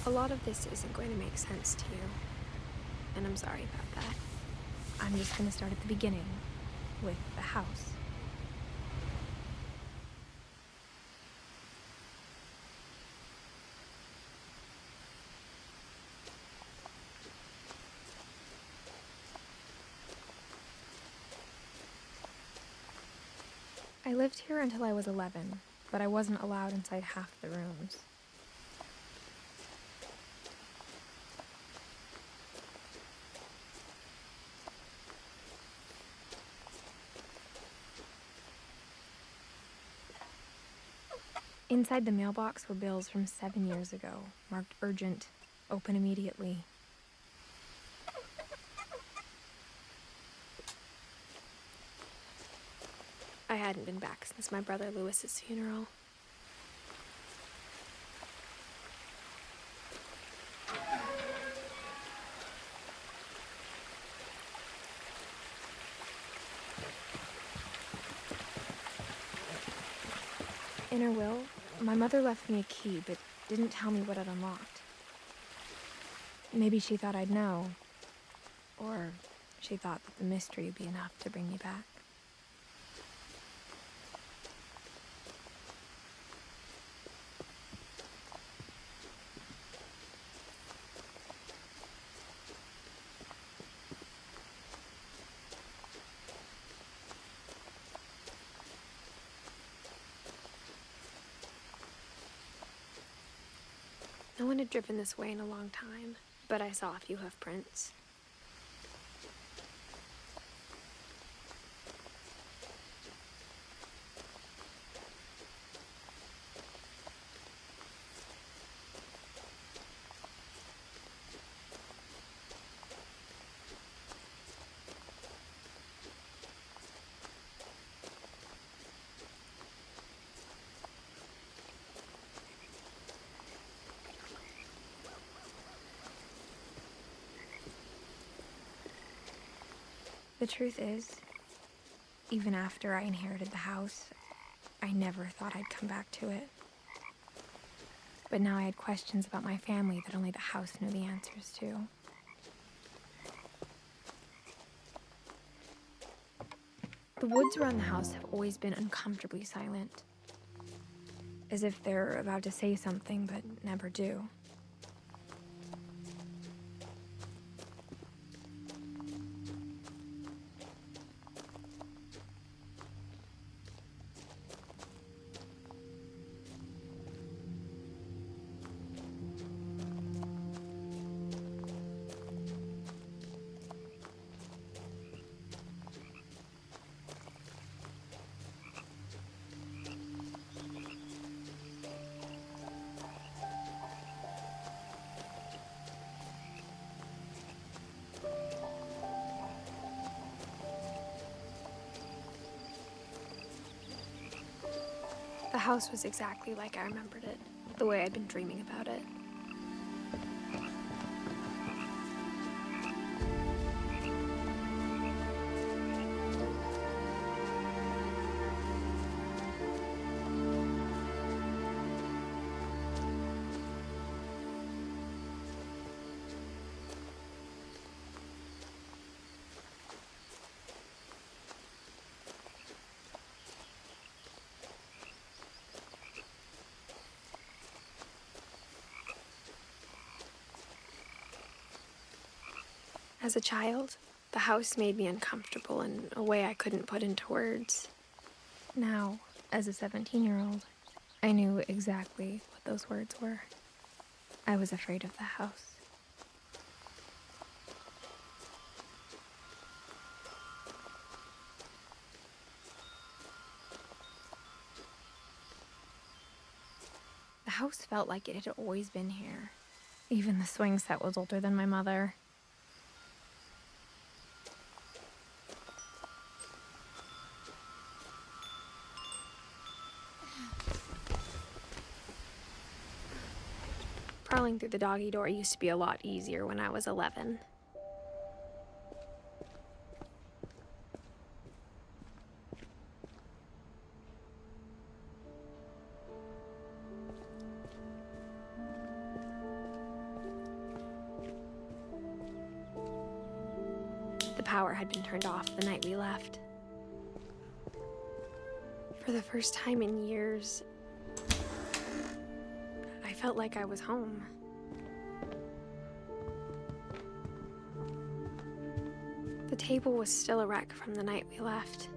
A lot of this isn't going to make sense to you, and I'm sorry about that. I'm just going to start at the beginning, with the house. I lived here until I was 11, but I wasn't allowed inside half the rooms. Inside the mailbox were bills from 7 years ago, marked urgent, open immediately. I hadn't been back since my brother Lewis's funeral. In her will, my mother left me a key, but didn't tell me what it unlocked. Maybe she thought I'd know, or she thought that the mystery would be enough to bring me back. No one had driven this way in a long time, but I saw a few hoof prints. The truth is, even after I inherited the house, I never thought I'd come back to it. But now I had questions about my family that only the house knew the answers to. The woods around the house have always been uncomfortably silent, as if they're about to say something but never do. The house was exactly like I remembered it, the way I'd been dreaming about it. As a child, the house made me uncomfortable in a way I couldn't put into words. Now, as a 17-year-old, I knew exactly what those words were. I was afraid of the house. The house felt like it had always been here. Even the swing set was older than my mother. Crawling through the doggy door used to be a lot easier when I was 11. power had been turned off the night we left. For the first time in years, I felt like I was home. The table was still a wreck from the night we left.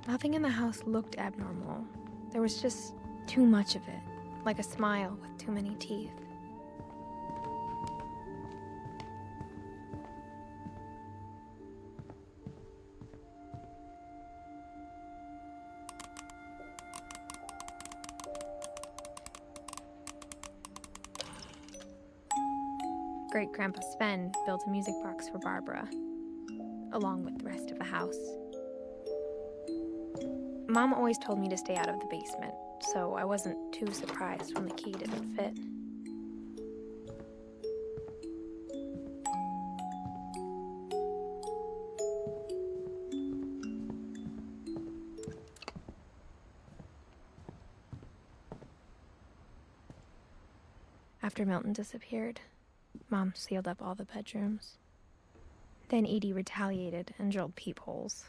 Nothing in the house looked abnormal. There was just too much of it, like a smile with too many teeth. Great-Grandpa Sven built a music box for Barbara, along with the rest of the house. Mom always told me to stay out of the basement, so I wasn't too surprised when the key didn't fit. After Milton disappeared, Mom sealed up all the bedrooms. Then Edie retaliated and drilled peepholes.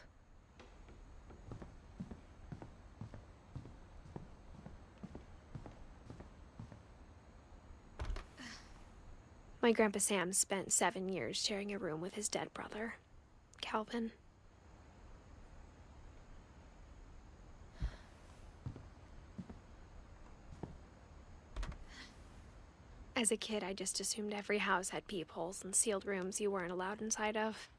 My Grandpa Sam spent 7 years sharing a room with his dead brother, Calvin. As a kid, I just assumed every house had peepholes and sealed rooms you weren't allowed inside of.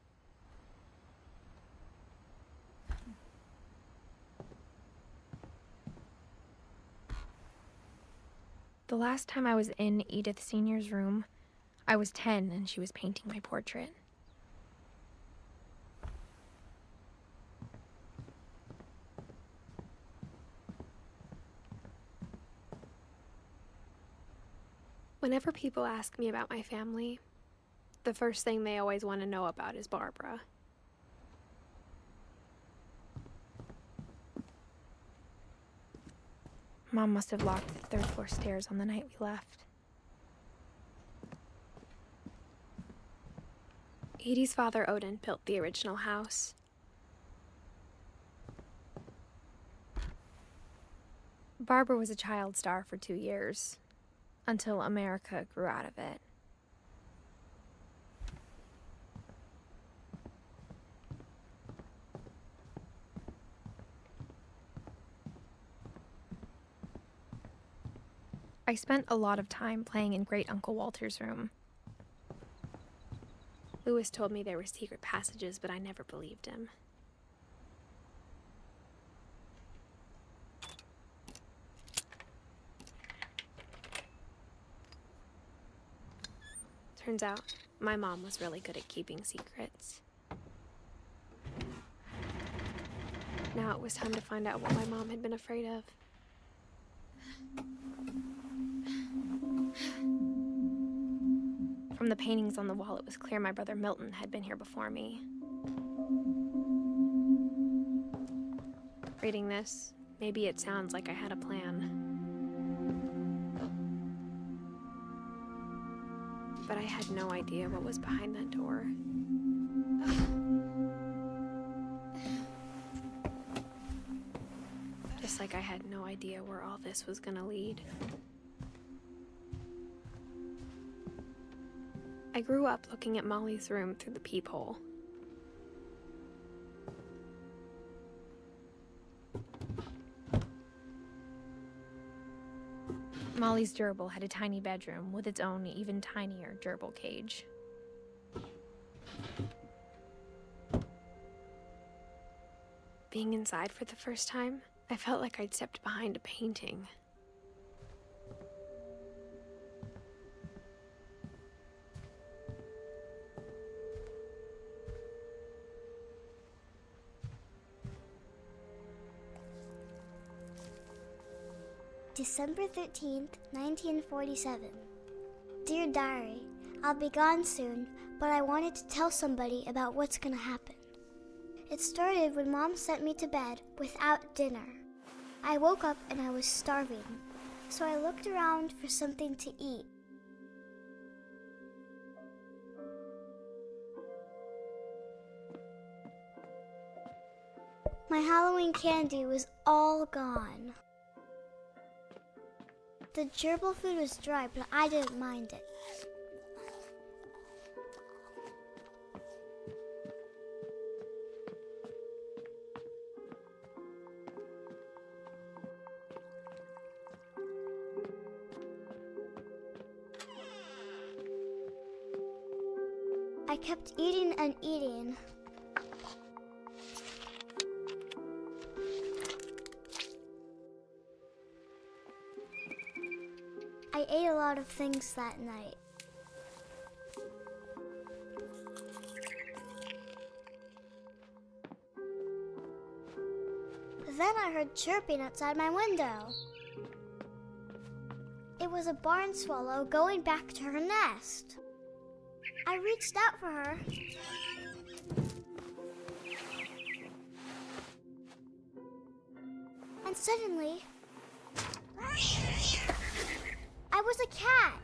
The last time I was in Edith Sr.'s room, I was 10 and she was painting my portrait. Whenever people ask me about my family, the first thing they always want to know about is Barbara. Mom must have locked the third floor stairs on the night we left. Edie's father, Odin, built the original house. Barbara was a child star for 2 years, until America grew out of it. I spent a lot of time playing in Great Uncle Walter's room. Lewis told me there were secret passages, but I never believed him. Turns out, my mom was really good at keeping secrets. Now it was time to find out what my mom had been afraid of. From the paintings on the wall, it was clear my brother Milton had been here before me. Reading this, maybe it sounds like I had a plan. But I had no idea what was behind that door. Just like I had no idea where all this was gonna lead. I grew up looking at Molly's room through the peephole. Molly's gerbil had a tiny bedroom with its own even tinier gerbil cage. Being inside for the first time, I felt like I'd stepped behind a painting. December 13th, 1947. Dear Diary, I'll be gone soon, but I wanted to tell somebody about what's gonna happen. It started when Mom sent me to bed without dinner. I woke up and I was starving, so I looked around for something to eat. My Halloween candy was all gone. The gerbil food was dry, but I didn't mind it. I kept eating and eating. I ate a lot of things that night. Then I heard chirping outside my window. It was a barn swallow going back to her nest. I reached out for her. And suddenly, I was a cat.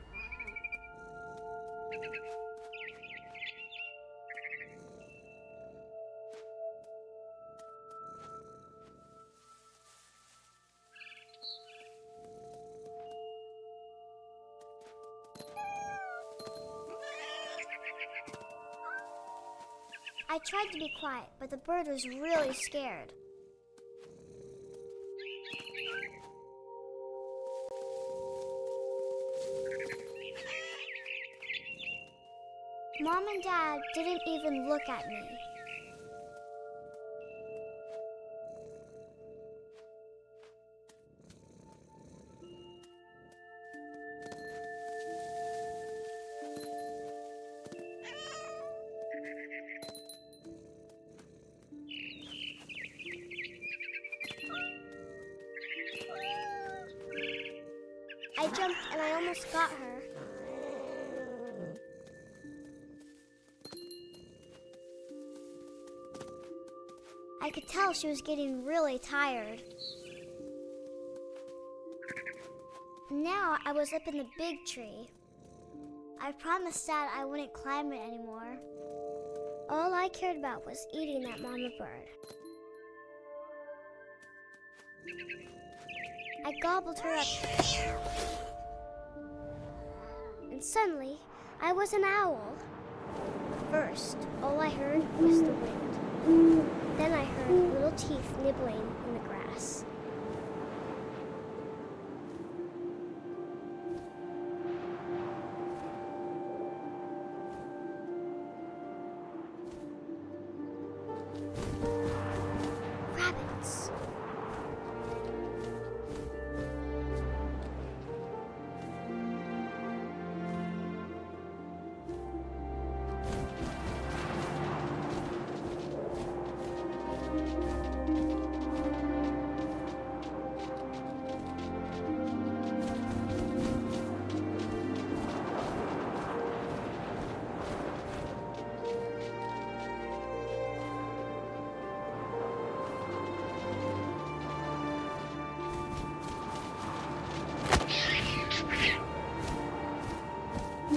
I tried to be quiet, but the bird was really scared. Mom and Dad didn't even look at me. I jumped and I almost got her. I could tell she was getting really tired. Now I was up in the big tree. I promised Dad I wouldn't climb it anymore. All I cared about was eating that mama bird. I gobbled her up. And suddenly, I was an owl. First, all I heard was the wind. Then I heard little teeth nibbling in the grass. Rabbits.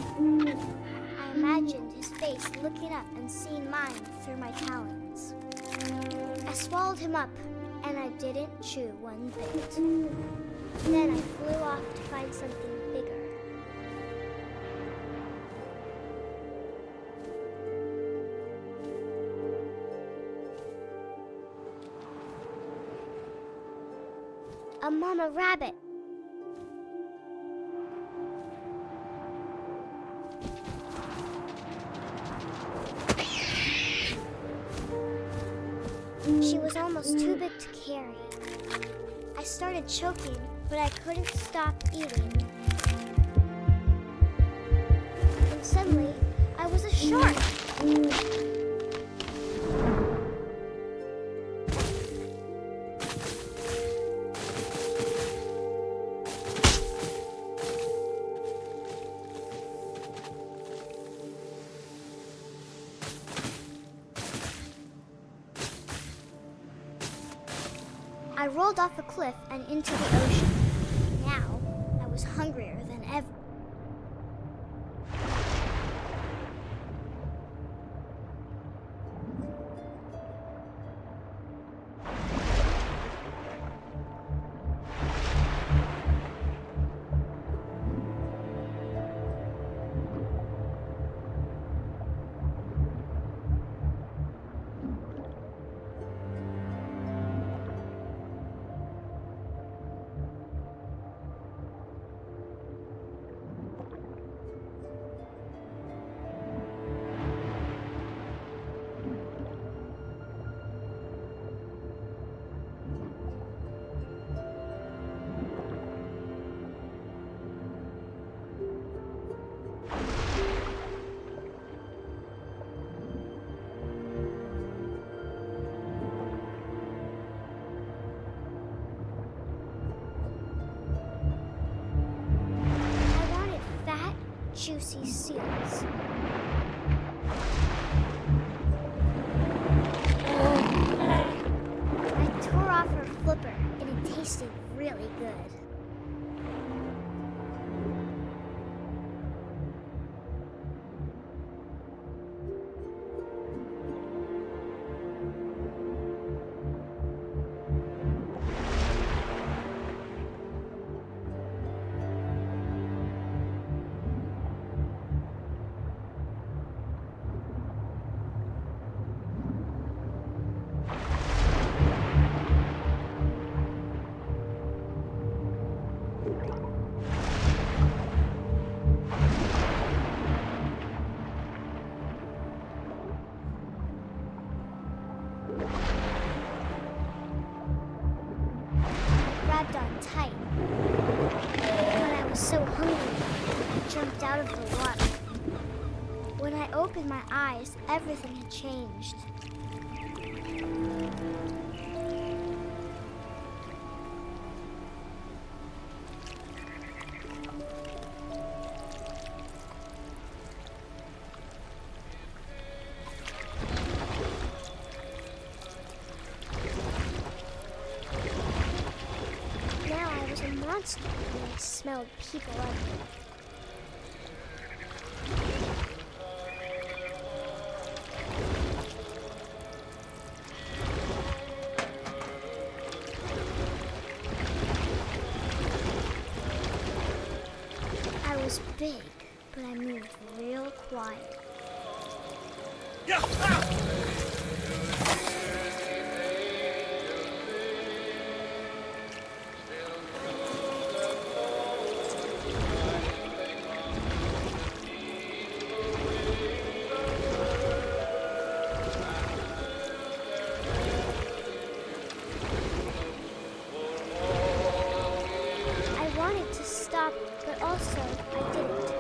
I imagined his face looking up and seeing mine through my talons. I swallowed him up, and I didn't chew one bit. Then I flew off to find something bigger. A mama rabbit. She was almost too big to carry. I started choking, but I couldn't stop eating. And suddenly, I was a shark. rolled off a cliff and into the ocean. Now, I was hungrier than ever. Juicy seals. I tore off her flipper and it tasted really good. Grabbed on tight. When I was so hungry, I jumped out of the water. When I opened my eyes, everything had changed. Monster, and I smelled people everywhere. I was big, but I moved real quiet. But also, I didn't.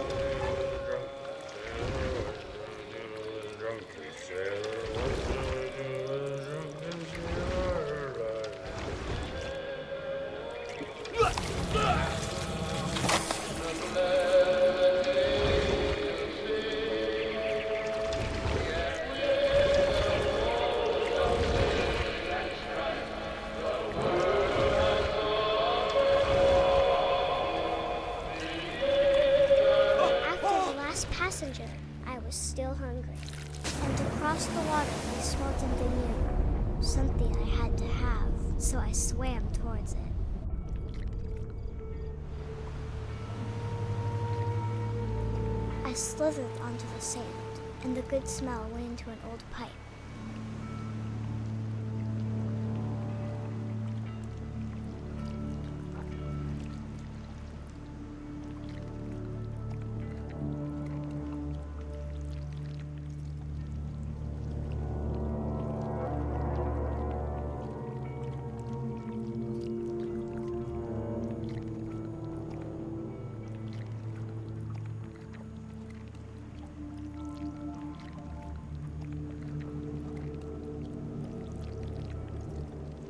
Passenger, I was still hungry. And to cross the water, I smelled something new. Something I had to have, so I swam towards it. I slithered onto the sand, and the good smell went into an old pipe.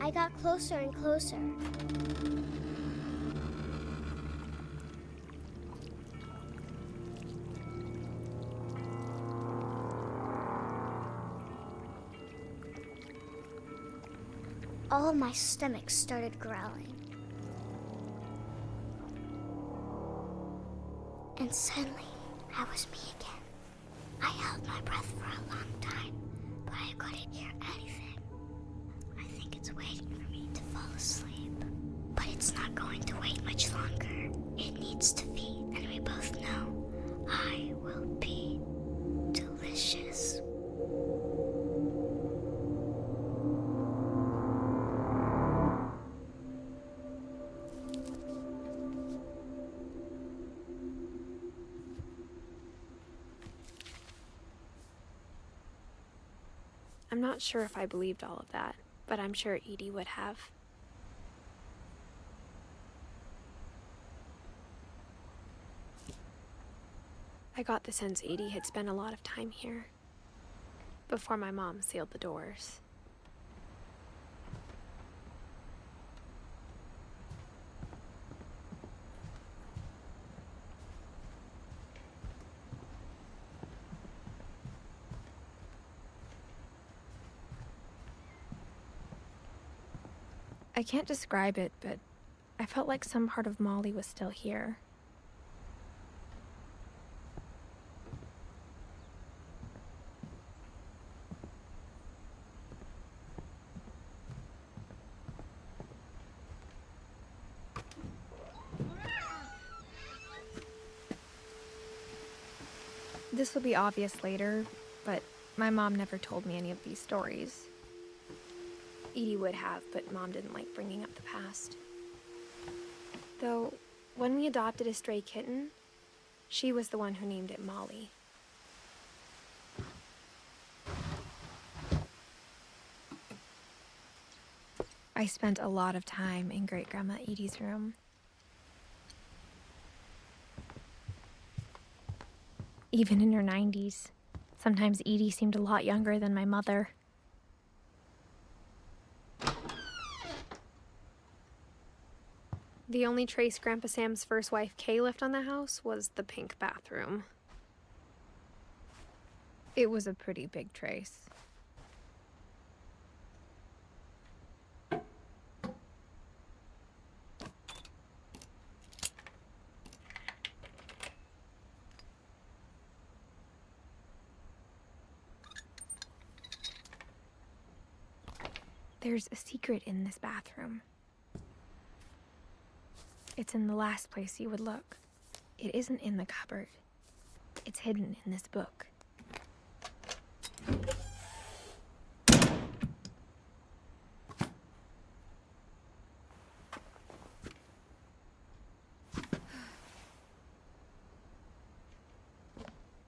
I got closer and closer. all my stomach started growling. And suddenly, I was me again. I held my breath for a long time, but I couldn't hear anything. I think it's waiting for me to fall asleep. But it's not going to wait much longer. It needs to feed, and we both know I will be delicious. I'm not sure if I believed all of that, but I'm sure Edie would have. I got the sense Edie had spent a lot of time here, before my mom sealed the doors. I can't describe it, but I felt like some part of Molly was still here. This will be obvious later, but my mom never told me any of these stories. Edie would have, but Mom didn't like bringing up the past. Though, when we adopted a stray kitten, she was the one who named it Molly. I spent a lot of time in Great-Grandma Edie's room. Even in her 90s, sometimes Edie seemed a lot younger than my mother. The only trace Grandpa Sam's first wife, Kay, left on the house was the pink bathroom. It was a pretty big trace. There's a secret in this bathroom. It's in the last place you would look. It isn't in the cupboard. It's hidden in this book.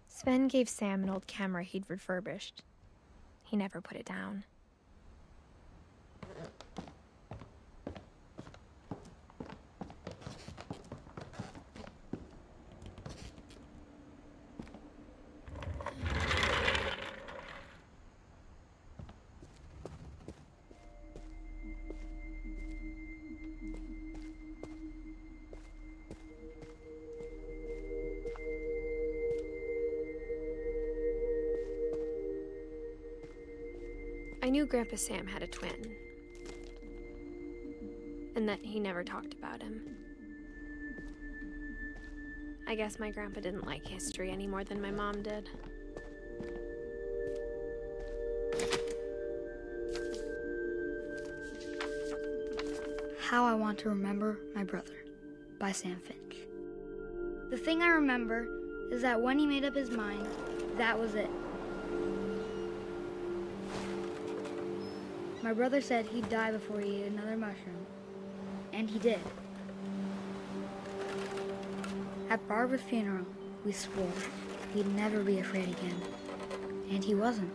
Sven gave Sam an old camera he'd refurbished. He never put it down. I knew Grandpa Sam had a twin, and that he never talked about him. I guess my grandpa didn't like history any more than my mom did. How I Want to Remember My Brother by Sam Finch. The thing I remember is that when he made up his mind, that was it. My brother said he'd die before he ate another mushroom, and he did. At Barbara's funeral, we swore he'd never be afraid again, and he wasn't.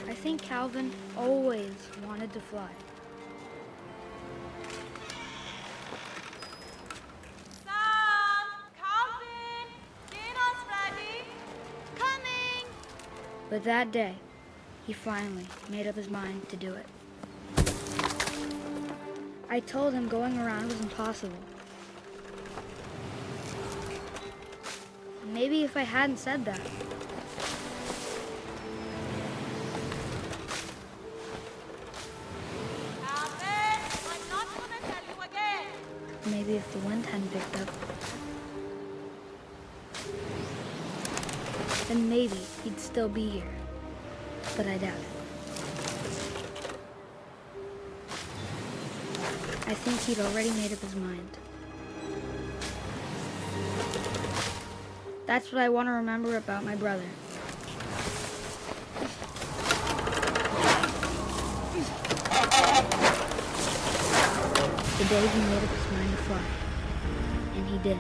I think Calvin always wanted to fly. But that day, he finally made up his mind to do it. I told him going around was impossible. Maybe if I hadn't said that, Maybe if the wind hadn't picked up, then maybe he'd still be here. But I doubt it. I think he'd already made up his mind. That's what I want to remember about my brother. The day he made up his mind to fly. And he did.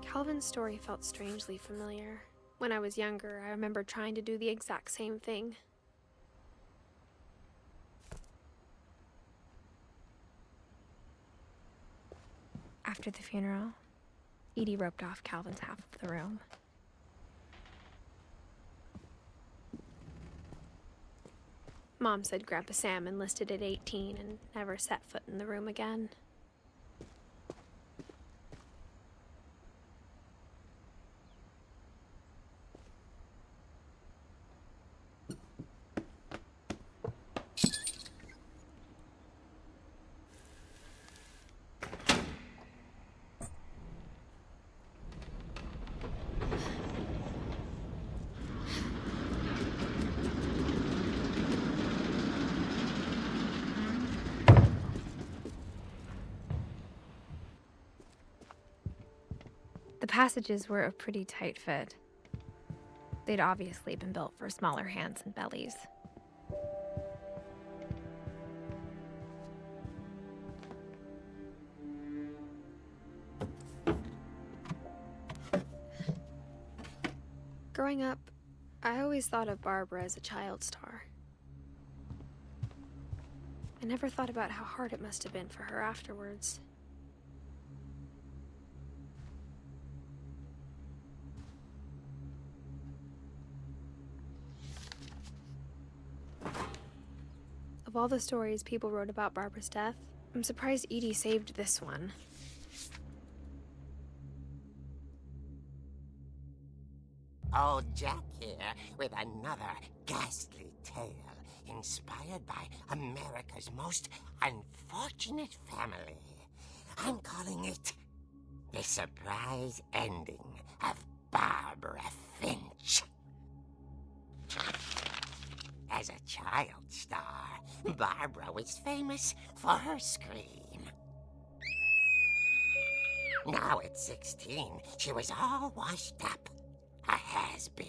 Calvin's story felt strangely familiar. When I was younger, I remember trying to do the exact same thing. After the funeral, Edie roped off Calvin's half of the room. Mom said Grandpa Sam enlisted at 18 and never set foot in the room again. The passages were a pretty tight fit. They'd obviously been built for smaller hands and bellies. Growing up, I always thought of Barbara as a child star. I never thought about how hard it must have been for her afterwards. Of all the stories people wrote about Barbara's death, I'm surprised Edie saved this one. Old Jack here with another ghastly tale inspired by America's most unfortunate family. I'm calling it The Surprise Ending of Barbara Finch. As a child star, Barbara was famous for her scream. Now at 16, she was all washed up. A has-been.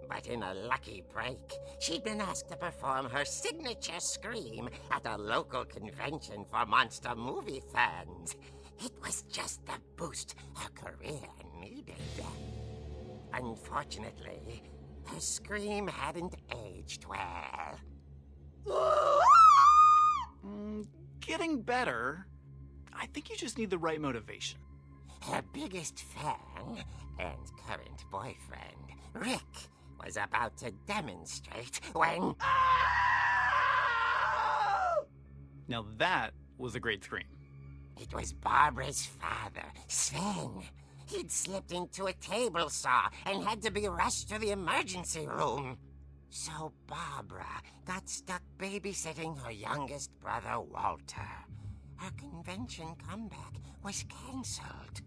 But in a lucky break, she'd been asked to perform her signature scream at a local convention for monster movie fans. It was just the boost her career needed. Unfortunately, her scream hadn't aged well. Getting better. I think you just need the right motivation. Her biggest fan and current boyfriend, Rick, was about to demonstrate when... Now that was a great scream. It was Barbara's father, Sven. He'd slipped into a table saw and had to be rushed to the emergency room. So Barbara got stuck babysitting her youngest brother, Walter. Her convention comeback was cancelled.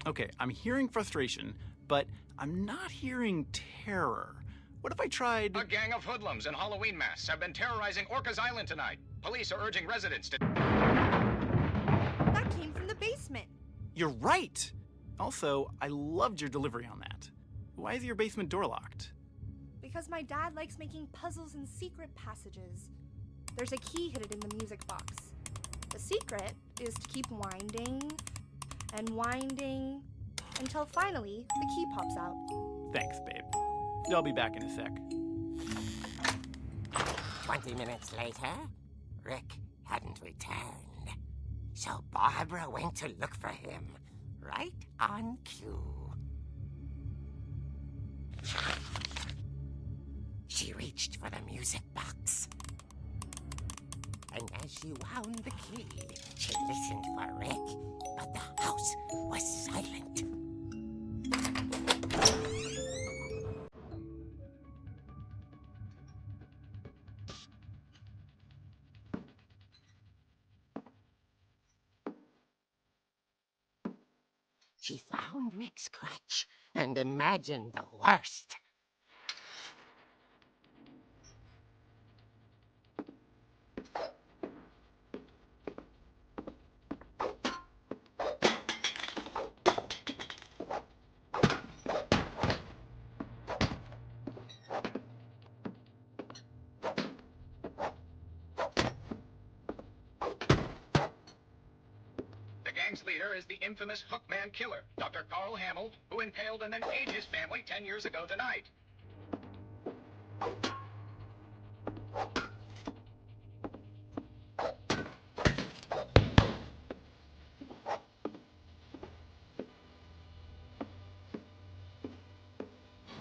Okay, I'm hearing frustration, but I'm not hearing terror. What if I tried... A gang of hoodlums in Halloween masks have been terrorizing Orcas Island tonight. Police are urging residents to... That came from the basement. You're right! Also, I loved your delivery on that. Why is your basement door locked? Because my dad likes making puzzles and secret passages. There's a key hidden in the music box. The secret is to keep winding and winding until finally the key pops out. Thanks, babe. I'll be back in a sec. 20 minutes later, Rick hadn't returned. So Barbara went to look for him, right on cue. She reached for the music box. And as she wound the key, she listened for Rick, but the house was silent. She found Rick's crutch and imagined the worst. The gang's leader is the infamous Hookman killer, Dr. Carl Hamill, who impaled and then ate his family 10 years ago tonight.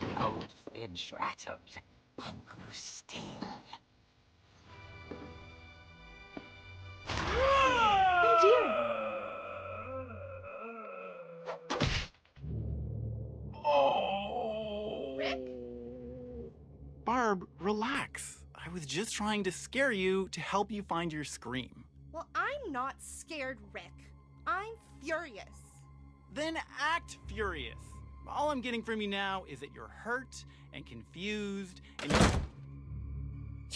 The old Finch rattled and grew still. Oh dear! Barb, relax. I was just trying to scare you to help you find your scream. Well, I'm not scared, Rick. I'm furious. Then act furious. All I'm getting from you now is that you're hurt and confused and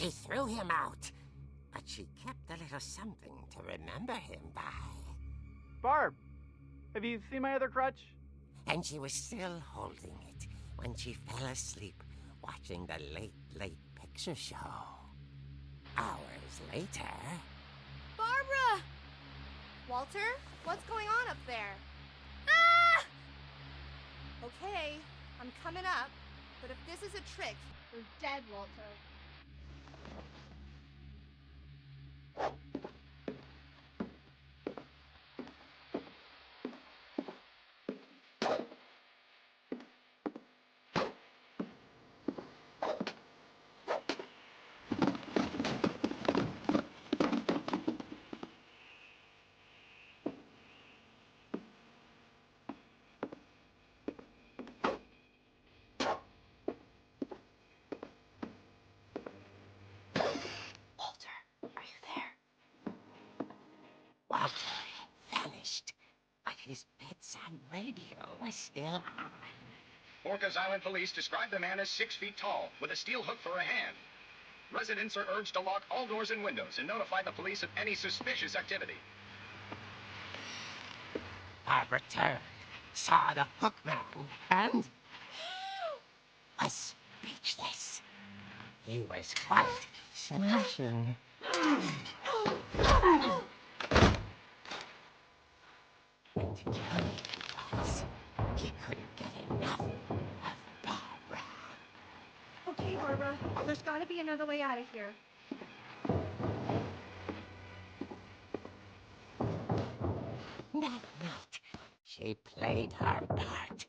She threw him out, but she kept a little something to remember him by. Barb, have you seen my other crutch? And she was still holding it when she fell asleep watching the late picture show. Hours later... Barbara! Walter, what's going on up there? Ah! Okay, I'm coming up, but if this is a trick, you're dead, Walter. Walter had vanished, but his bedside radio was still on. Orcas Island police describe the man as 6 feet tall, with a steel hook for a hand. Residents are urged to lock all doors and windows and notify the police of any suspicious activity. Barbara turned, saw the hookman, and was speechless. He was quite smashing. And to tell you the truth, he couldn't get enough of Barbara. Okay, Barbara, there's gotta be another way out of here. That night, she played her part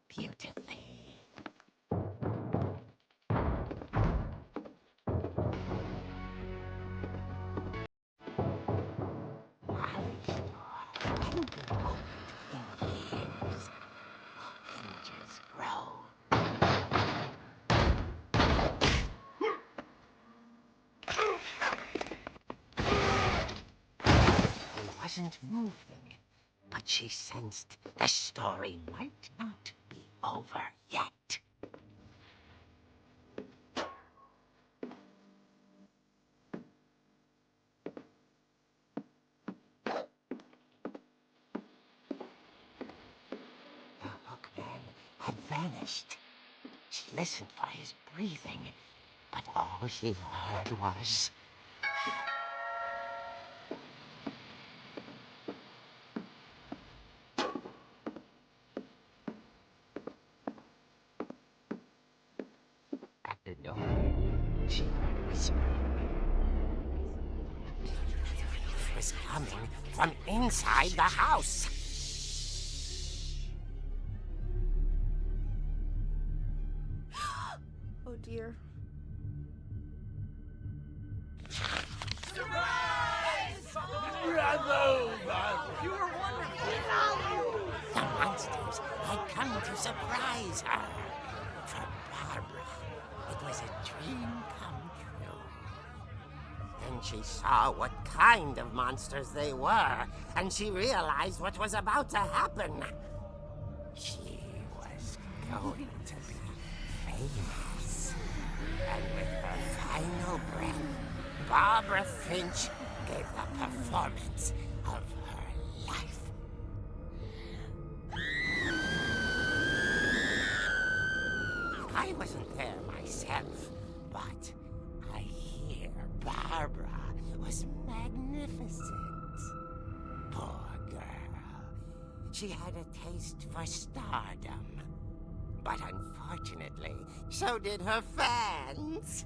beautifully. Harry store hadn't been opened in years. Inches grow. He wasn't moving, but she sensed the story might not be over yet. The hookman had vanished. She listened for his breathing, but all she heard was... At the door, she heard whispering. It was coming from inside the house. Oh dear. Surprise! You were wonderful. The monsters had come to surprise her. For Barbara, it was a dream come true. Then she saw what kind of monsters they were, and she realized what was about to happen. She was going to be famous. And with her final breath, Barbara Finch gave the performance of her life. I wasn't there myself, but I hear Barbara was magnificent. Poor girl. She had a taste for stardom. But unfortunately, so did her fans.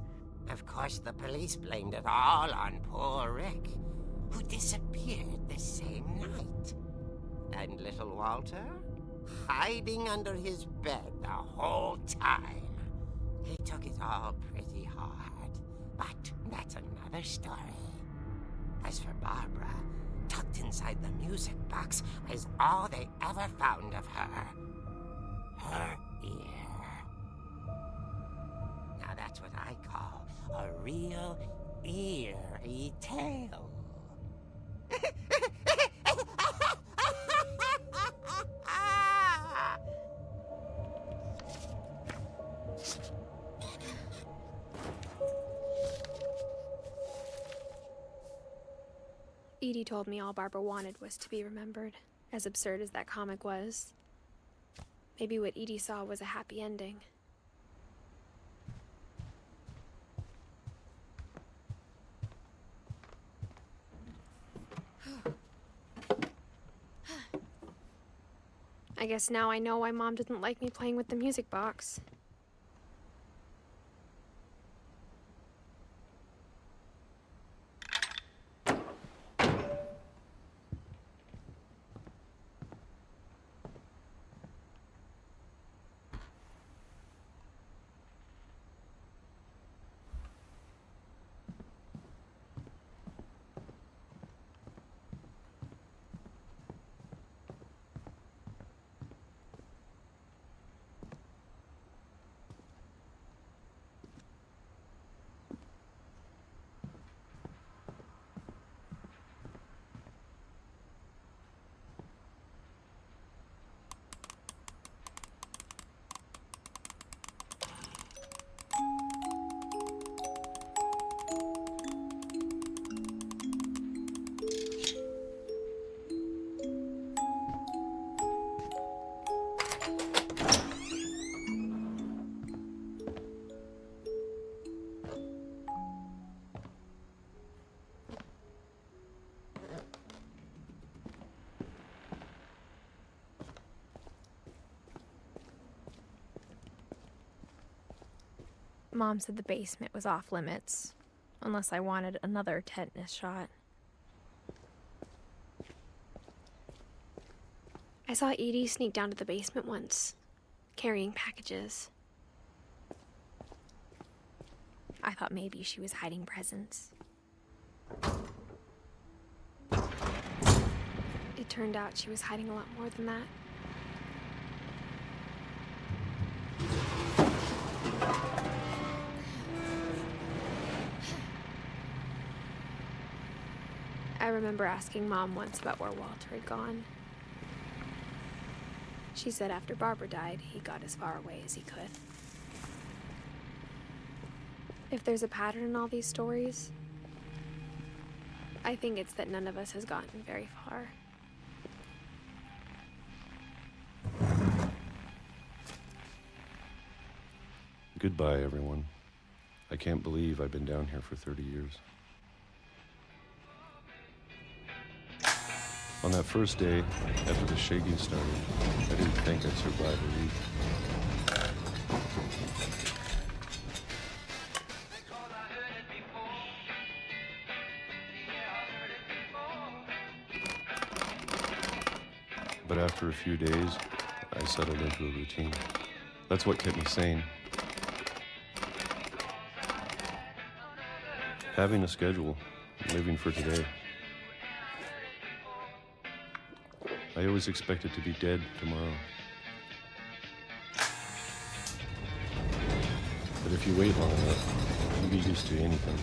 Of course, the police blamed it all on poor Rick, who disappeared the same night. And little Walter, hiding under his bed the whole time. He took it all pretty hard, but that's another story. As for Barbara, tucked inside the music box was all they ever found of her. Her ear. Now that's what I call a real eerie tale. Edie told me all Barbara wanted was to be remembered, as absurd as that comic was. Maybe what Edie saw was a happy ending. I guess now I know why Mom didn't like me playing with the music box. Mom said the basement was off limits, unless I wanted another tetanus shot. I saw Edie sneak down to the basement once, carrying packages. I thought maybe she was hiding presents. It turned out she was hiding a lot more than that. I remember asking Mom once about where Walter had gone. She said after Barbara died, he got as far away as he could. If there's a pattern in all these stories, I think it's that none of us has gotten very far. Goodbye, everyone. I can't believe I've been down here for 30 years. On that first day, after the shaking started, I didn't think I'd survive a week. But after a few days, I settled into a routine. That's what kept me sane. Having a schedule, living for today. I always expected to be dead tomorrow. But if you wait long enough, you get used to anything.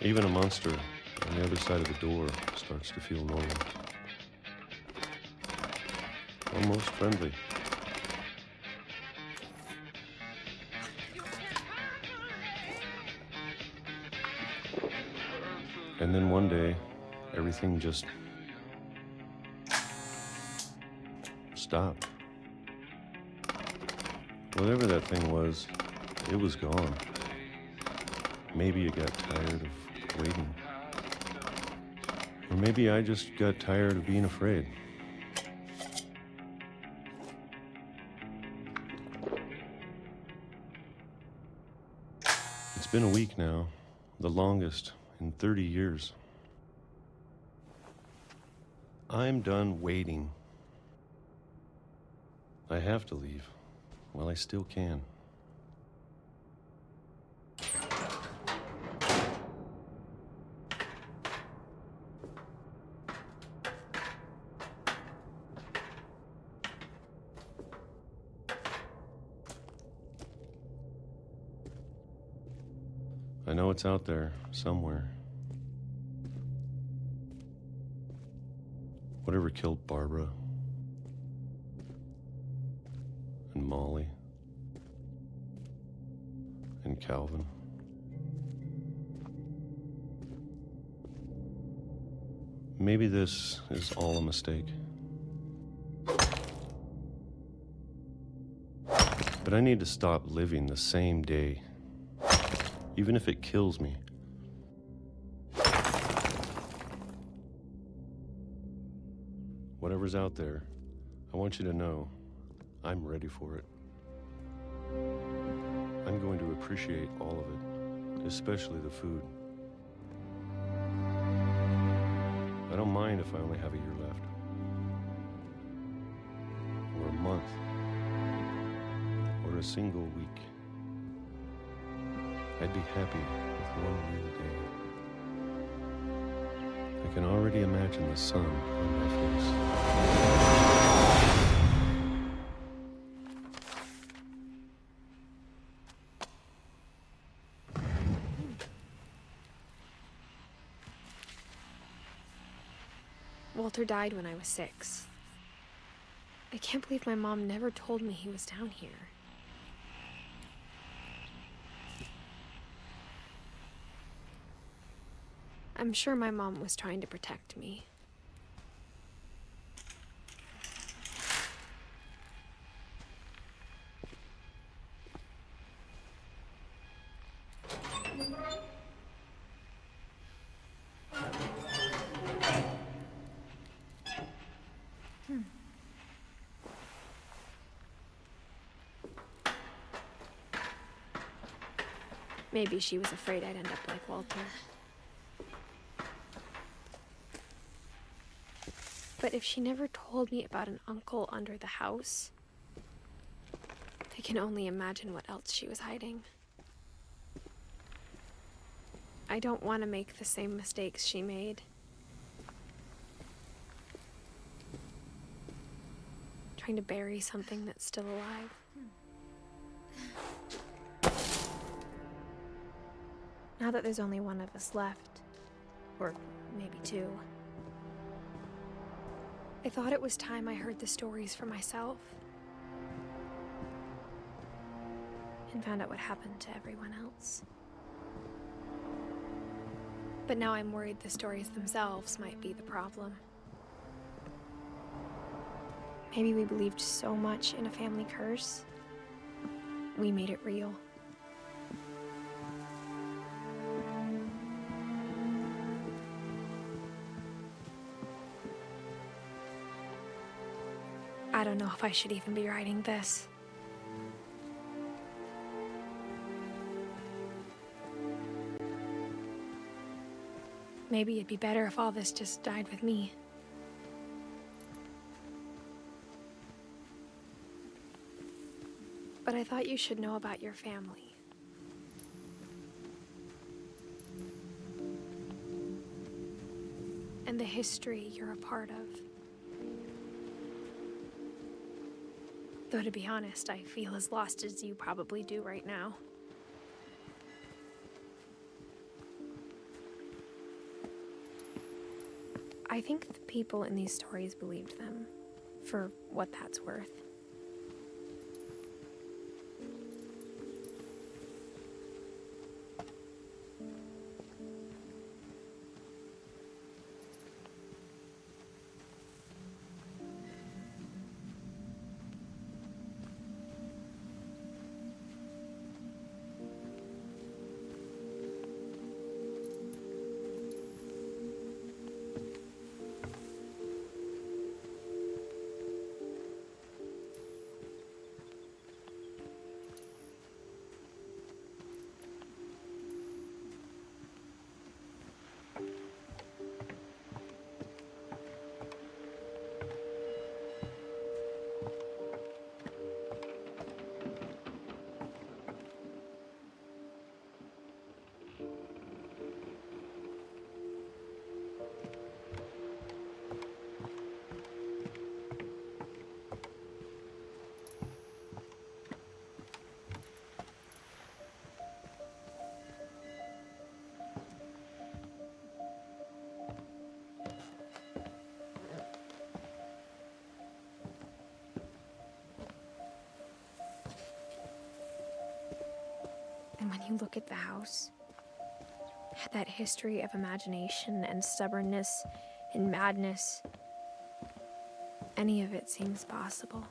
Even a monster on the other side of the door starts to feel normal. Almost friendly. And then one day, everything just stopped. Whatever that thing was, it was gone. Maybe it got tired of waiting. Or maybe I just got tired of being afraid. It's been a week now, the longest in 30 years. I'm done waiting. I have to leave while I still can. I know it's out there, somewhere. Whatever killed Barbara and Molly and Calvin. Maybe this is all a mistake. But I need to stop living the same day, even if it kills me. Whatever's out there, I want you to know I'm ready for it. I'm going to appreciate all of it, especially the food. I don't mind if I only have a year left, or a month, or a single week. I'd be happy with one real day. I can already imagine the sun on my face. Walter died when I was 6. I can't believe my mom never told me he was down here. I'm sure my mom was trying to protect me. Maybe she was afraid I'd end up like Walter. But if she never told me about an uncle under the house, I can only imagine what else she was hiding. I don't want to make the same mistakes she made. Trying to bury something that's still alive. Now that there's only one of us left, or maybe 2, I thought it was time I heard the stories for myself and found out what happened to everyone else. But now I'm worried the stories themselves might be the problem. Maybe we believed so much in a family curse, we made it real. I don't know if I should even be writing this. Maybe it'd be better if all this just died with me. But I thought you should know about your family. and the history you're a part of. Though to be honest, I feel as lost as you probably do right now. I think the people in these stories believed them, for what that's worth. And when you look at the house, that history of imagination and stubbornness and madness, any of it seems possible.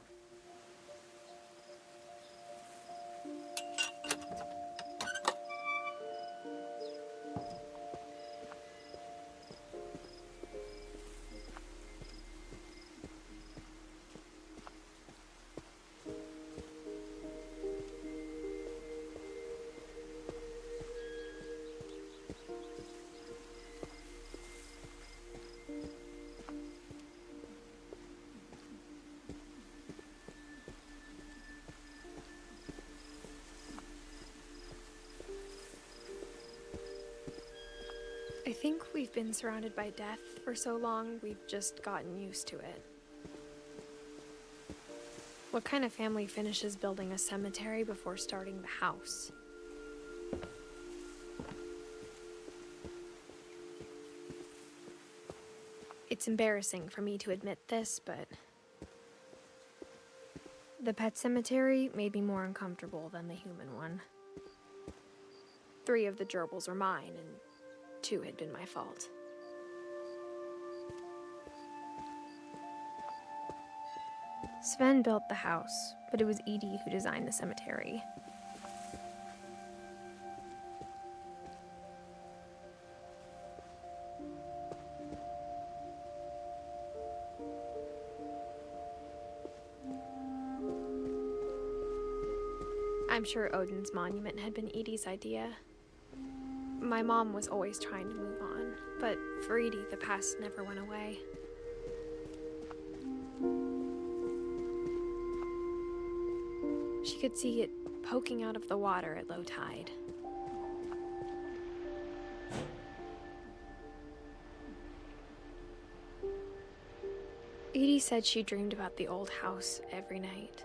I think we've been surrounded by death for so long, we've just gotten used to it. What kind of family finishes building a cemetery before starting the house? It's embarrassing for me to admit this, but the pet cemetery made me more uncomfortable than the human one. 3 of the gerbils were mine, and 2 had been my fault. Sven built the house, but it was Edie who designed the cemetery. I'm sure Odin's monument had been Edie's idea. My mom was always trying to move on, but for Edie, the past never went away. She could see it poking out of the water at low tide. Edie said she dreamed about the old house every night.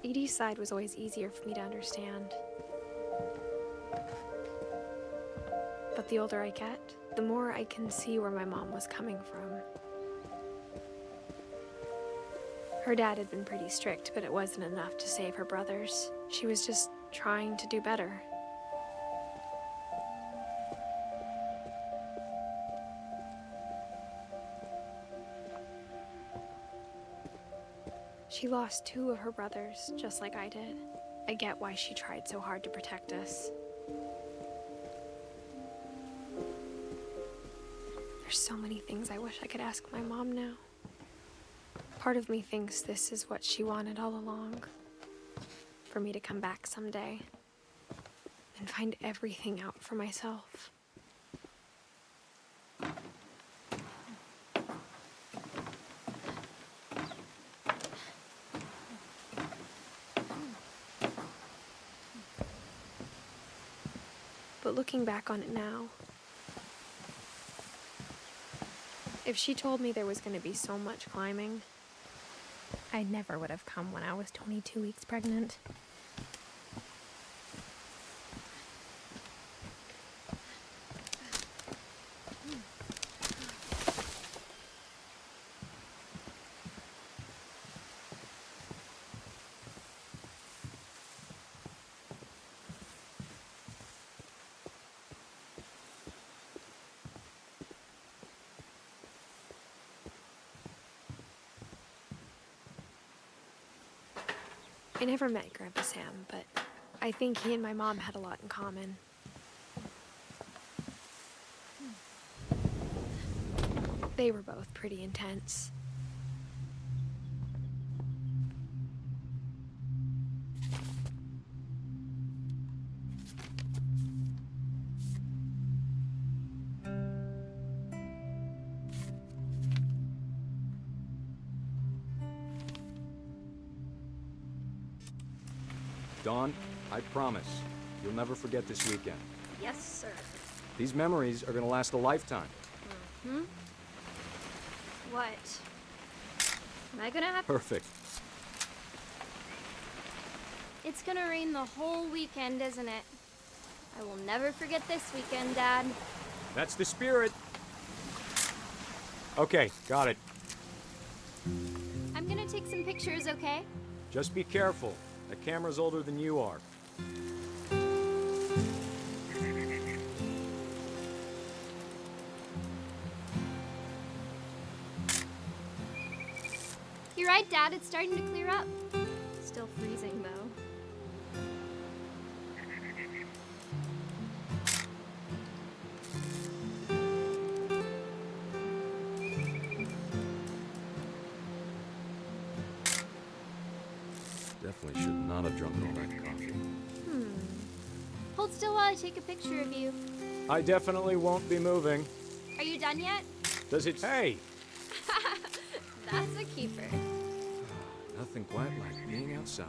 Edie's side was always easier for me to understand. But the older I get, the more I can see where my mom was coming from. Her dad had been pretty strict, but it wasn't enough to save her brothers. She was just trying to do better. She lost 2 of her brothers, just like I did. I get why she tried so hard to protect us. There's so many things I wish I could ask my mom now. Part of me thinks this is what she wanted all along. For me to come back someday and find everything out for myself. But looking back on it now, if she told me there was going to be so much climbing, I never would have come when I was 22 weeks pregnant. I never met Grandpa Sam, but I think he and my mom had a lot in common. They were both pretty intense. Dawn, I promise, you'll never forget this weekend. Yes, sir. These memories are gonna last a lifetime. Hmm? What? Am I gonna have... Perfect. It's gonna rain the whole weekend, isn't it? I will never forget this weekend, Dad. That's the spirit. Okay, got it. I'm gonna take some pictures, okay? Just be careful. That camera's older than you are. You're right, Dad. It's starting to clear up. Still freezing, though. Definitely should not have drunk all that coffee. Hold still while I take a picture of you. I definitely won't be moving. Are you done yet? Does it? Hey! That's a keeper. Nothing quite like being outside.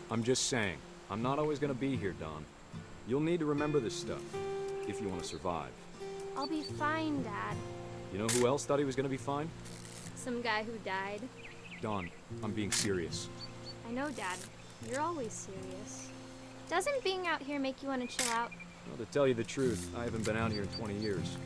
I'm just saying, I'm not always gonna be here, Dawn. You'll need to remember this stuff, if you want to survive. I'll be fine, Dad. You know who else thought he was gonna be fine? Some guy who died. Dawn, I'm being serious. I know, Dad. You're always serious. Doesn't being out here make you want to chill out? Well, to tell you the truth, I haven't been out here in 20 years.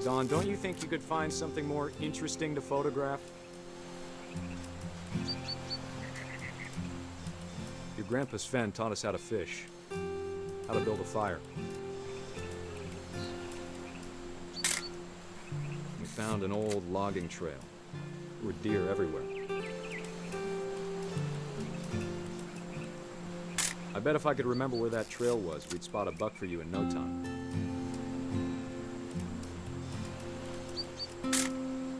Dawn, don't you think you could find something more interesting to photograph? Your grandpa Sven taught us how to fish, how to build a fire. We found an old logging trail. There were deer everywhere. I bet if I could remember where that trail was, we'd spot a buck for you in no time.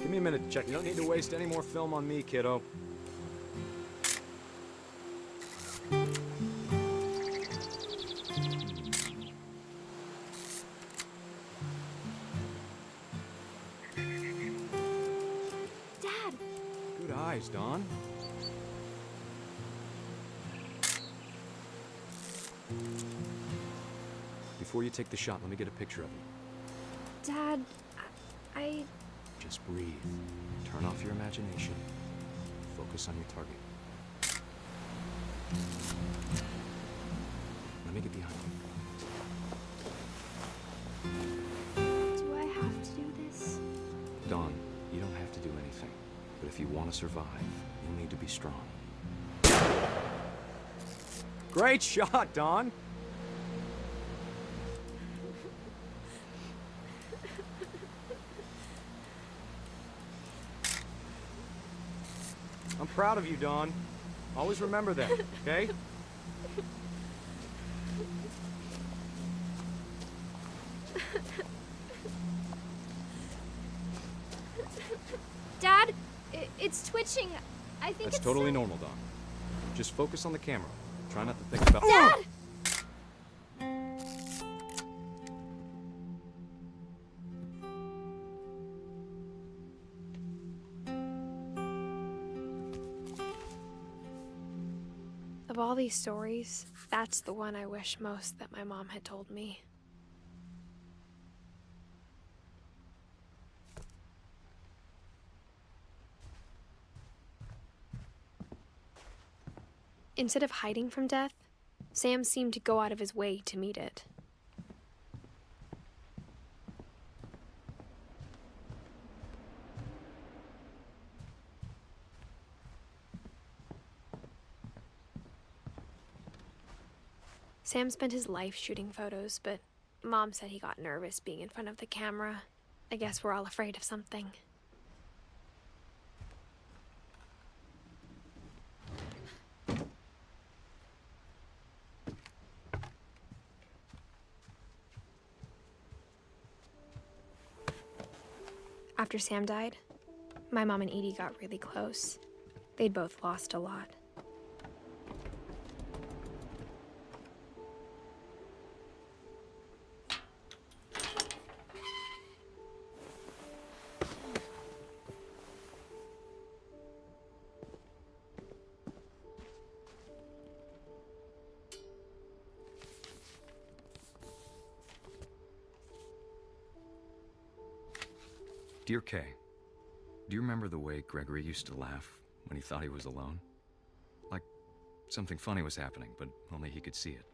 Give me a minute to check. You don't need to waste any more film on me, kiddo. Dad! Good eyes, Dawn. Before you take the shot, let me get a picture of you. Dad, I... Just breathe. Turn off your imagination. Focus on your target. Let me get behind you. Do I have to do this? Dawn, you don't have to do anything. But if you want to survive, you'll need to be strong. Great shot, Dawn! I'm proud of you, Dawn. Always remember that, okay? Dad, it's twitching. I think That's it's totally normal, Dawn. Just focus on the camera. Try not to think about... Dad! Of all these stories, that's the one I wish most that my mom had told me. Instead of hiding from death, Sam seemed to go out of his way to meet it. Sam spent his life shooting photos, but Mom said he got nervous being in front of the camera. I guess we're all afraid of something. After Sam died, my mom and Edie got really close. They'd both lost a lot. Dear Kay, do you remember the way Gregory used to laugh when he thought he was alone? Like something funny was happening, but only he could see it.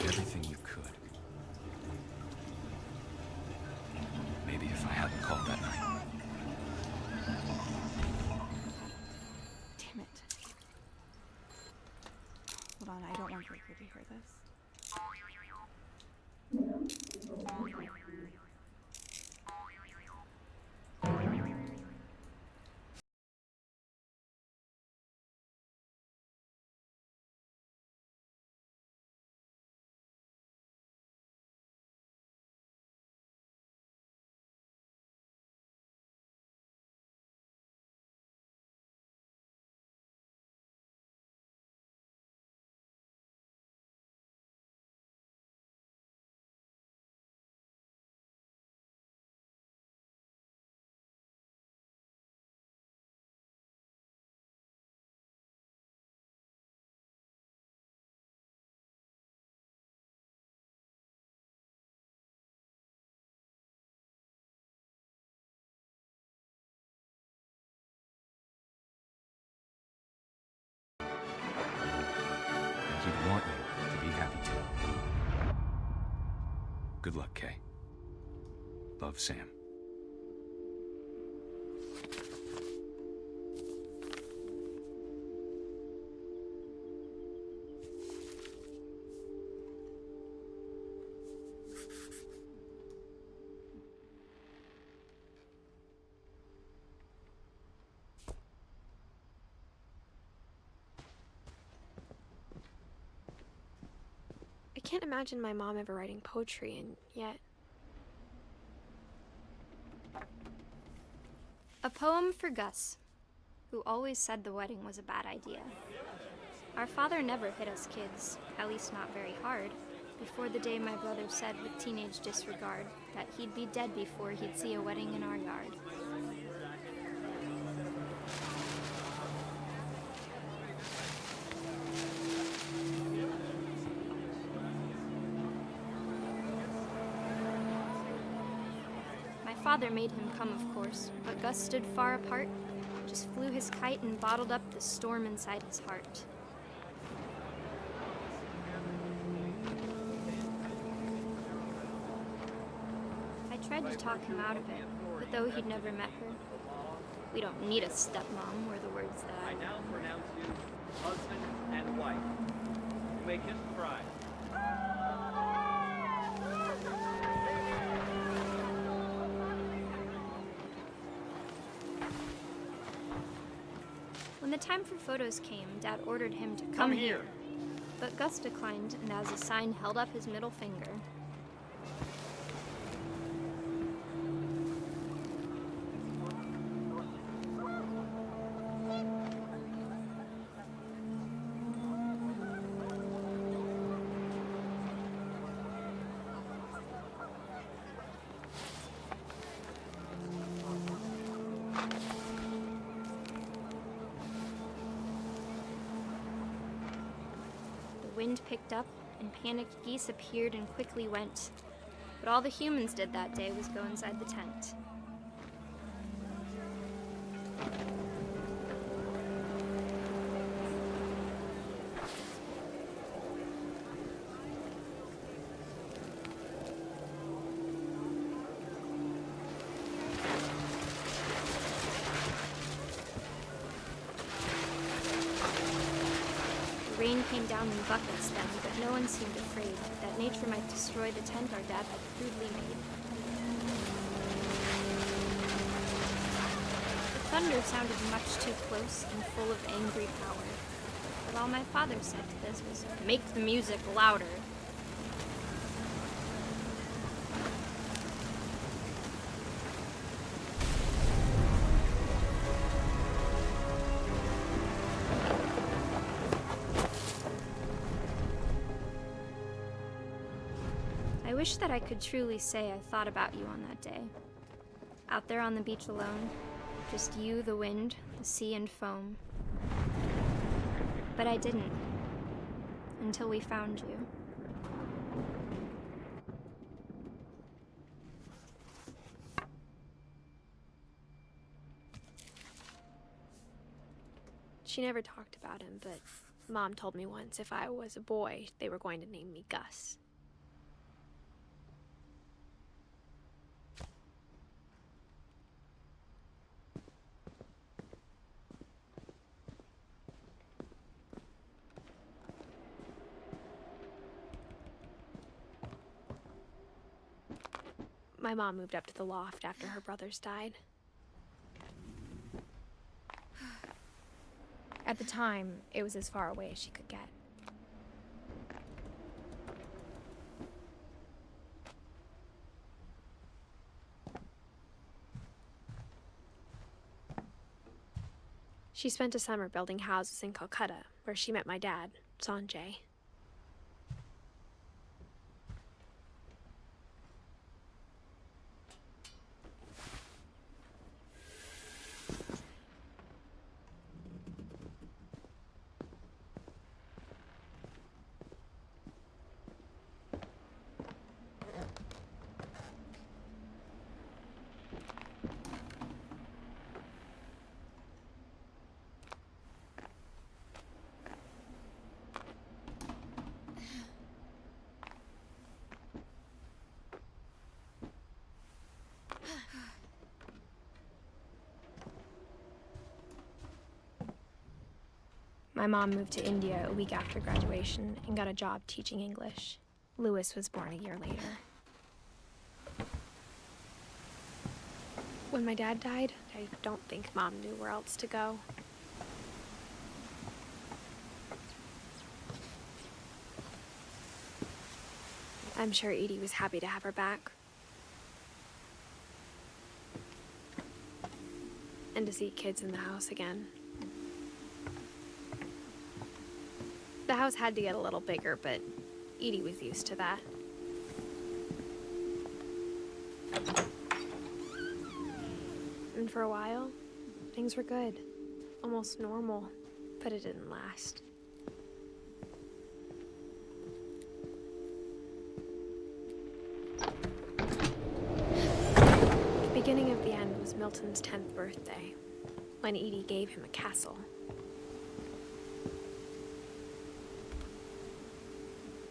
Everything you could. Maybe if I hadn't called that night. Damn it. Hold on, I don't want Gregory to hear this. he'd want you to be happy too. Good luck, Kay. Love, Sam. I can't imagine my mom ever writing poetry, and yet... A poem for Gus, who always said the wedding was a bad idea. Our father never hit us kids, at least not very hard, before the day my brother said with teenage disregard that he'd be dead before he'd see a wedding in our yard. My father made him come, of course, but Gus stood far apart, just flew his kite and bottled up the storm inside his heart. I tried to talk him out of it, but though he'd never met her, we don't need a stepmom, were the words that I now pronounce you husband and wife. You may kiss the bride. When the time for photos came, Dad ordered him to come here. But Gus declined, and as a sign held up his middle finger. The wind picked up, and panicked geese appeared and quickly went. But all the humans did that day was go inside the tent. The rain came down in buckets then, but no one seemed afraid that nature might destroy the tent our dad had crudely made. The thunder sounded much too close and full of angry power. But all my father said to this was, "Make the music louder." I wish that I could truly say I thought about you on that day. Out there on the beach alone, just you, the wind, the sea, and foam. But I didn't, until we found you. She never talked about him, but Mom told me once if I was a boy, they were going to name me Gus. My mom moved up to the loft after her brothers died. At the time, it was as far away as she could get. She spent a summer building houses in Calcutta, where she met my dad, Sanjay. My mom moved to India a week after graduation and got a job teaching English. Lewis was born a year later. When my dad died, I don't think Mom knew where else to go. I'm sure Edie was happy to have her back. And to see kids in the house again. The house had to get a little bigger, but Edie was used to that. And for a while, things were good. Almost normal, but it didn't last. The beginning of the end was Milton's 10th birthday, when Edie gave him a castle.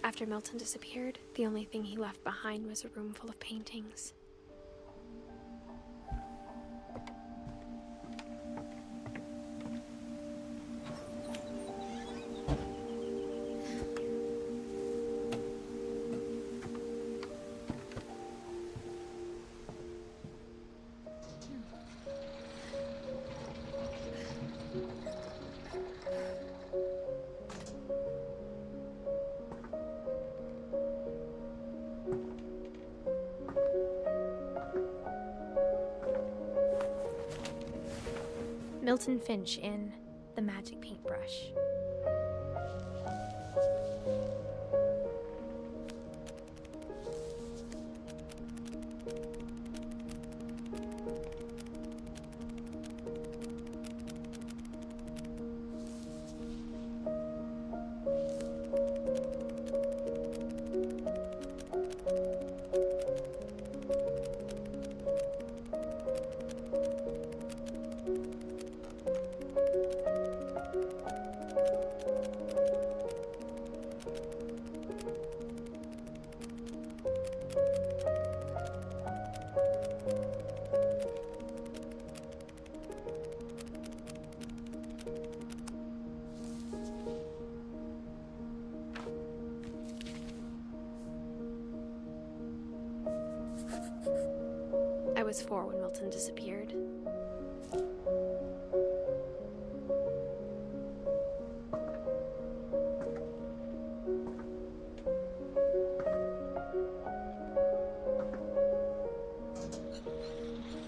After Milton disappeared, the only thing he left behind was a room full of paintings. Milton Finch in The Magic Paintbrush. I was 4 when Milton disappeared.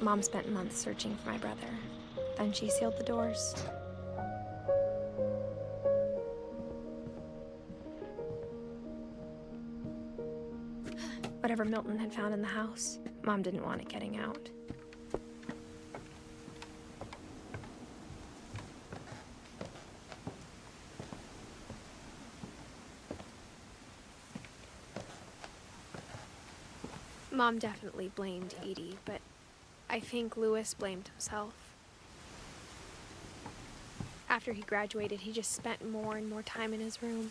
Mom spent months searching for my brother. Then she sealed the doors. Whatever Milton had found in the house, Mom didn't want it getting out. Mom definitely blamed Edie, but I think Lewis blamed himself. After he graduated, he just spent more and more time in his room,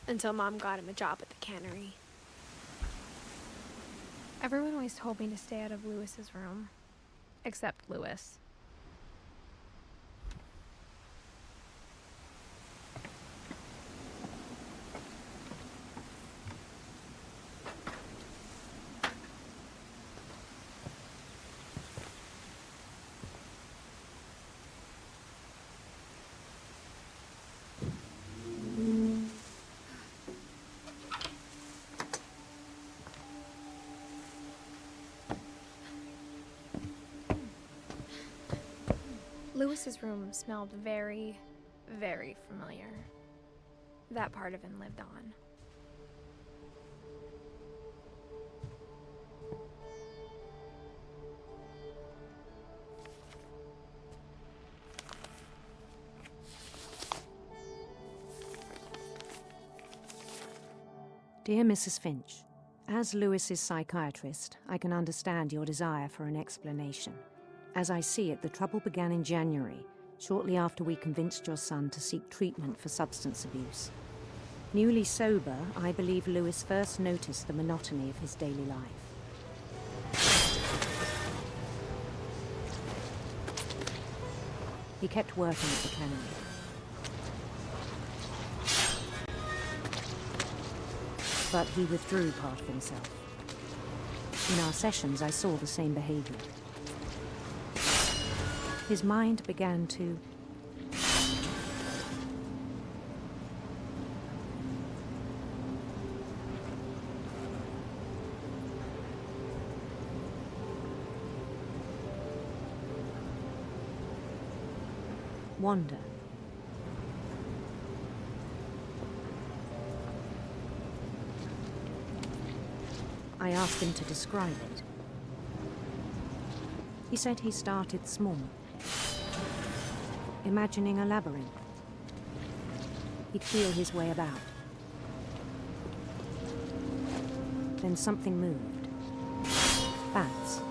until Mom got him a job at the cannery. Everyone always told me to stay out of Lewis's room, except Lewis. Lewis's room smelled very, very familiar. That part of him lived on. Dear Mrs. Finch, as Lewis's psychiatrist, I can understand your desire for an explanation. As I see it, the trouble began in January, shortly after we convinced your son to seek treatment for substance abuse. Newly sober, I believe Lewis first noticed the monotony of his daily life. He kept working at the cannery. but he withdrew part of himself. In our sessions, I saw the same behavior. His mind began to wander. I asked him to describe it. He said he started small, imagining a labyrinth. He'd feel his way about. Then something moved. Bats.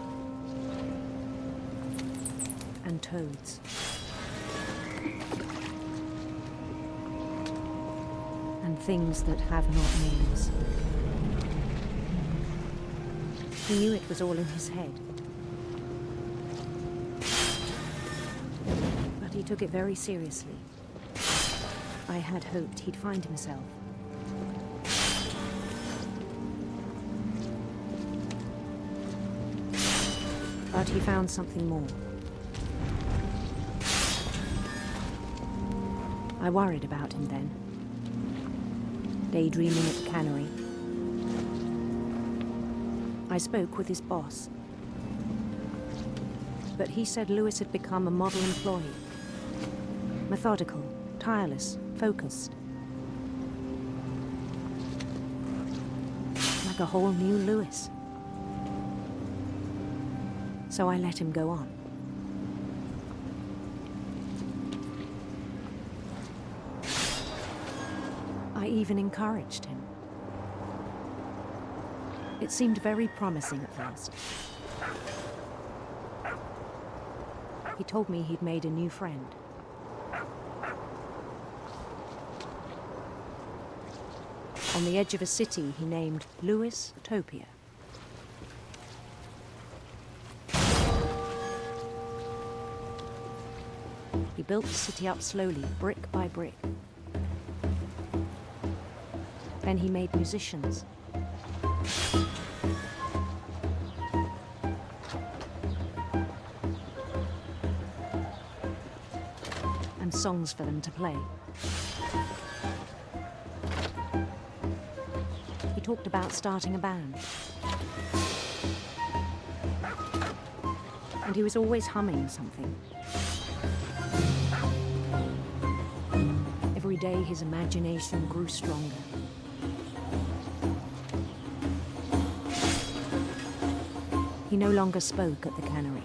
And toads. And things that have not names. He knew it was all in his head. But he took it very seriously. I had hoped he'd find himself. But he found something more. I worried about him then. Daydreaming at the cannery. I spoke with his boss. But he said Lewis had become a model employee. Methodical, tireless, focused. Like a whole new Lewis. So I let him go on. I even encouraged him. It seemed very promising at first. He told me he'd made a new friend. On the edge of a city he named Lewis Topia. He built the city up slowly, brick by brick. Then he made musicians. And songs for them to play. He talked about starting a band. And he was always humming something. Every day his imagination grew stronger. He no longer spoke at the cannery.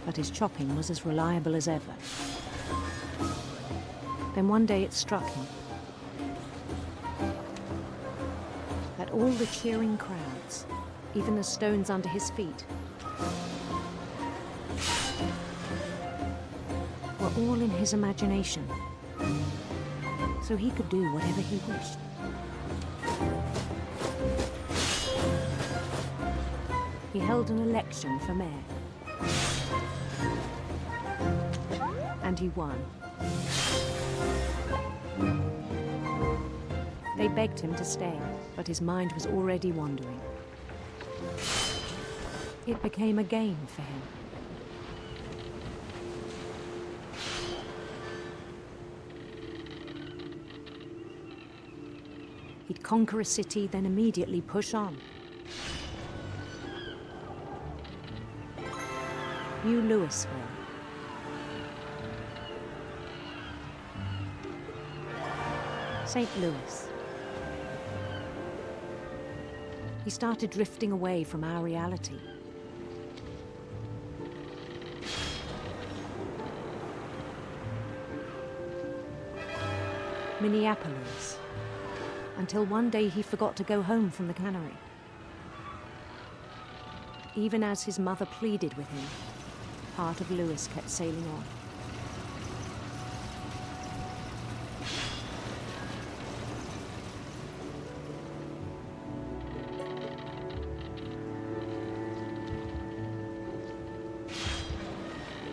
But his chopping was as reliable as ever. Then one day it struck him that all the cheering crowds, even the stones under his feet, were all in his imagination, so he could do whatever he wished. He held an election for mayor. And he won. They begged him to stay, but his mind was already wandering. It became a game for him. He'd conquer a city, then immediately push on. New Louisville. St. Louis. He started drifting away from our reality. Minneapolis. Until one day he forgot to go home from the cannery. Even as his mother pleaded with him, part of Lewis kept sailing on.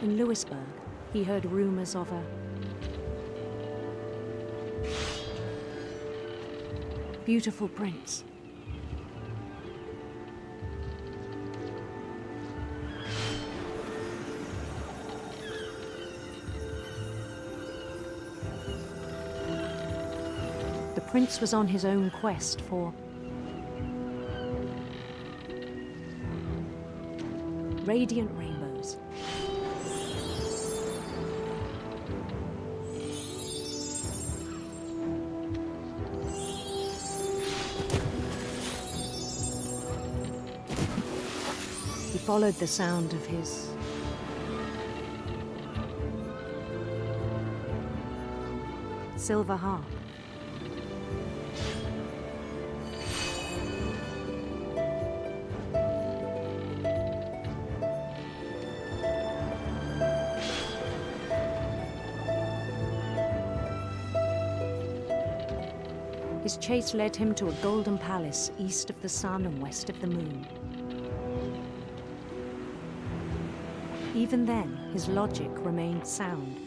In Lewisburg, he heard rumors of Beautiful prince. The prince was on his own quest for radiant rainbows. He followed the sound of his silver harp. His chase led him to a golden palace east of the sun and west of the moon. Even then, his logic remained sound.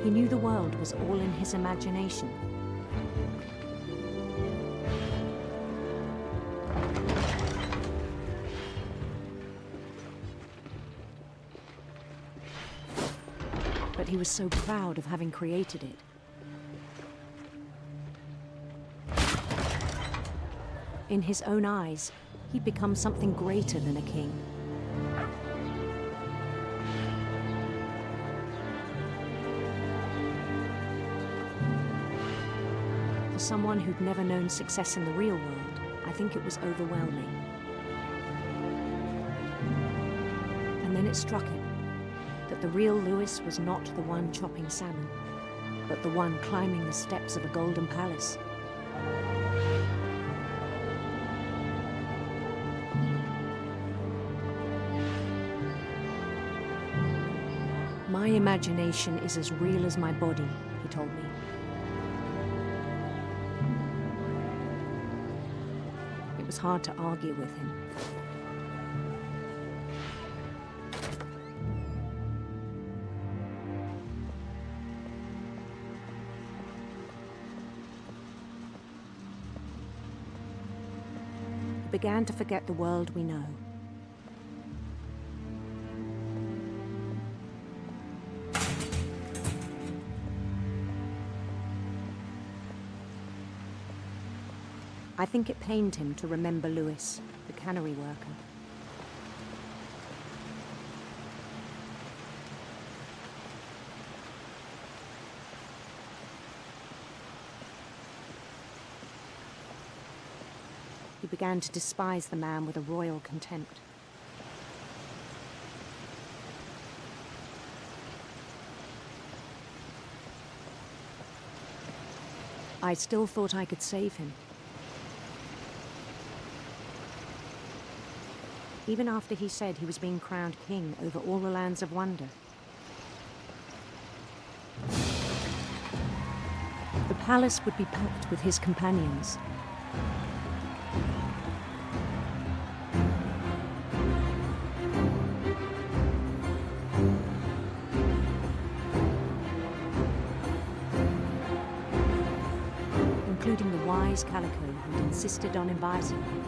He knew the world was all in his imagination. But he was so proud of having created it. In his own eyes, he'd become something greater than a king. For someone who'd never known success in the real world, I think it was overwhelming. And then it struck him that the real Lewis was not the one chopping salmon, but the one climbing the steps of a golden palace. My imagination is as real as my body, he told me. It was hard to argue with him. He began to forget the world we know. I think it pained him to remember Lewis, the cannery worker. He began to despise the man with a royal contempt. I still thought I could save him. Even after he said he was being crowned king over all the lands of wonder. The palace would be packed with his companions. Including the wise Calico who'd insisted on advising him.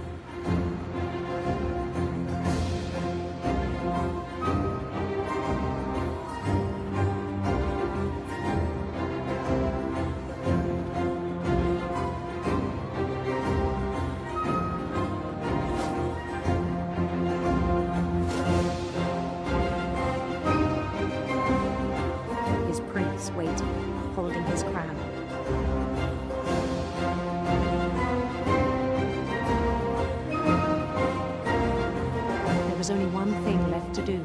Waiting, holding his crown. There was only one thing left to do.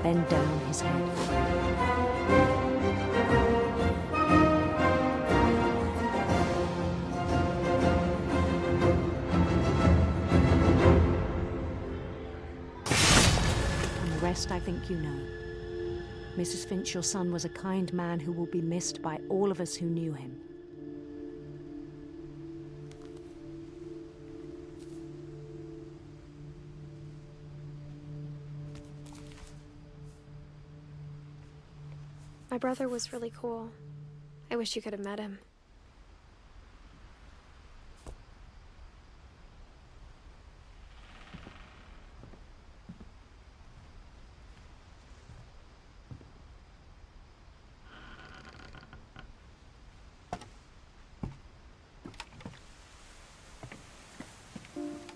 Bend down his head. I think you know. Mrs. Finch, your son was a kind man who will be missed by all of us who knew him. My brother was really cool. I wish you could have met him.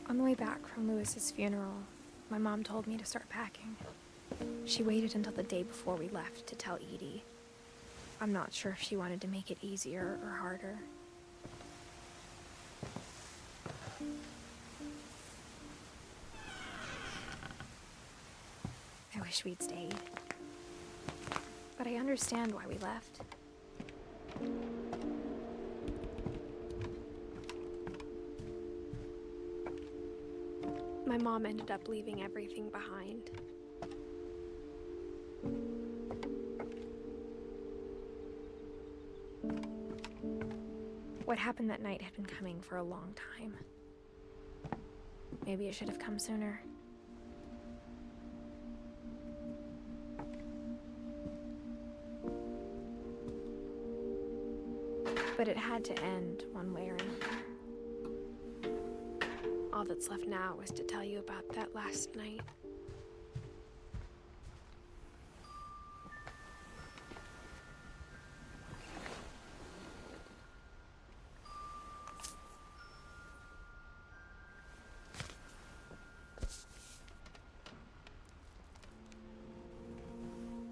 On the way back from Lewis's funeral, my mom told me to start packing. She waited until the day before we left to tell Edie. I'm not sure if she wanted to make it easier or harder. I wish we'd stayed. But I understand why we left. My mom ended up leaving everything behind. What happened that night had been coming for a long time. Maybe it should have come sooner. But it had to end one way or another. All that's left now is to tell you about that last night.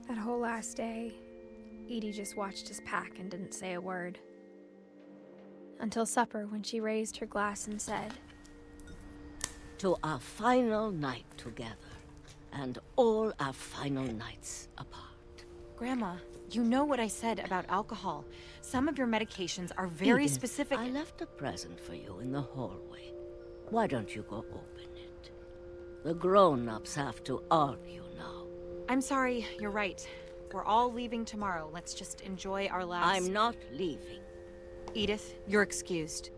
That whole last day, Edie just watched us pack and didn't say a word. Until supper, when she raised her glass and said, "To our final night together, and all our final nights apart." Grandma, you know what I said about alcohol. Some of your medications are very Edith, specific. I left a present for you in the hallway. Why don't you go open it? The grown-ups have to argue now. I'm sorry, you're right. We're all leaving tomorrow. Let's just enjoy our last... I'm not leaving. Edith, you're excused.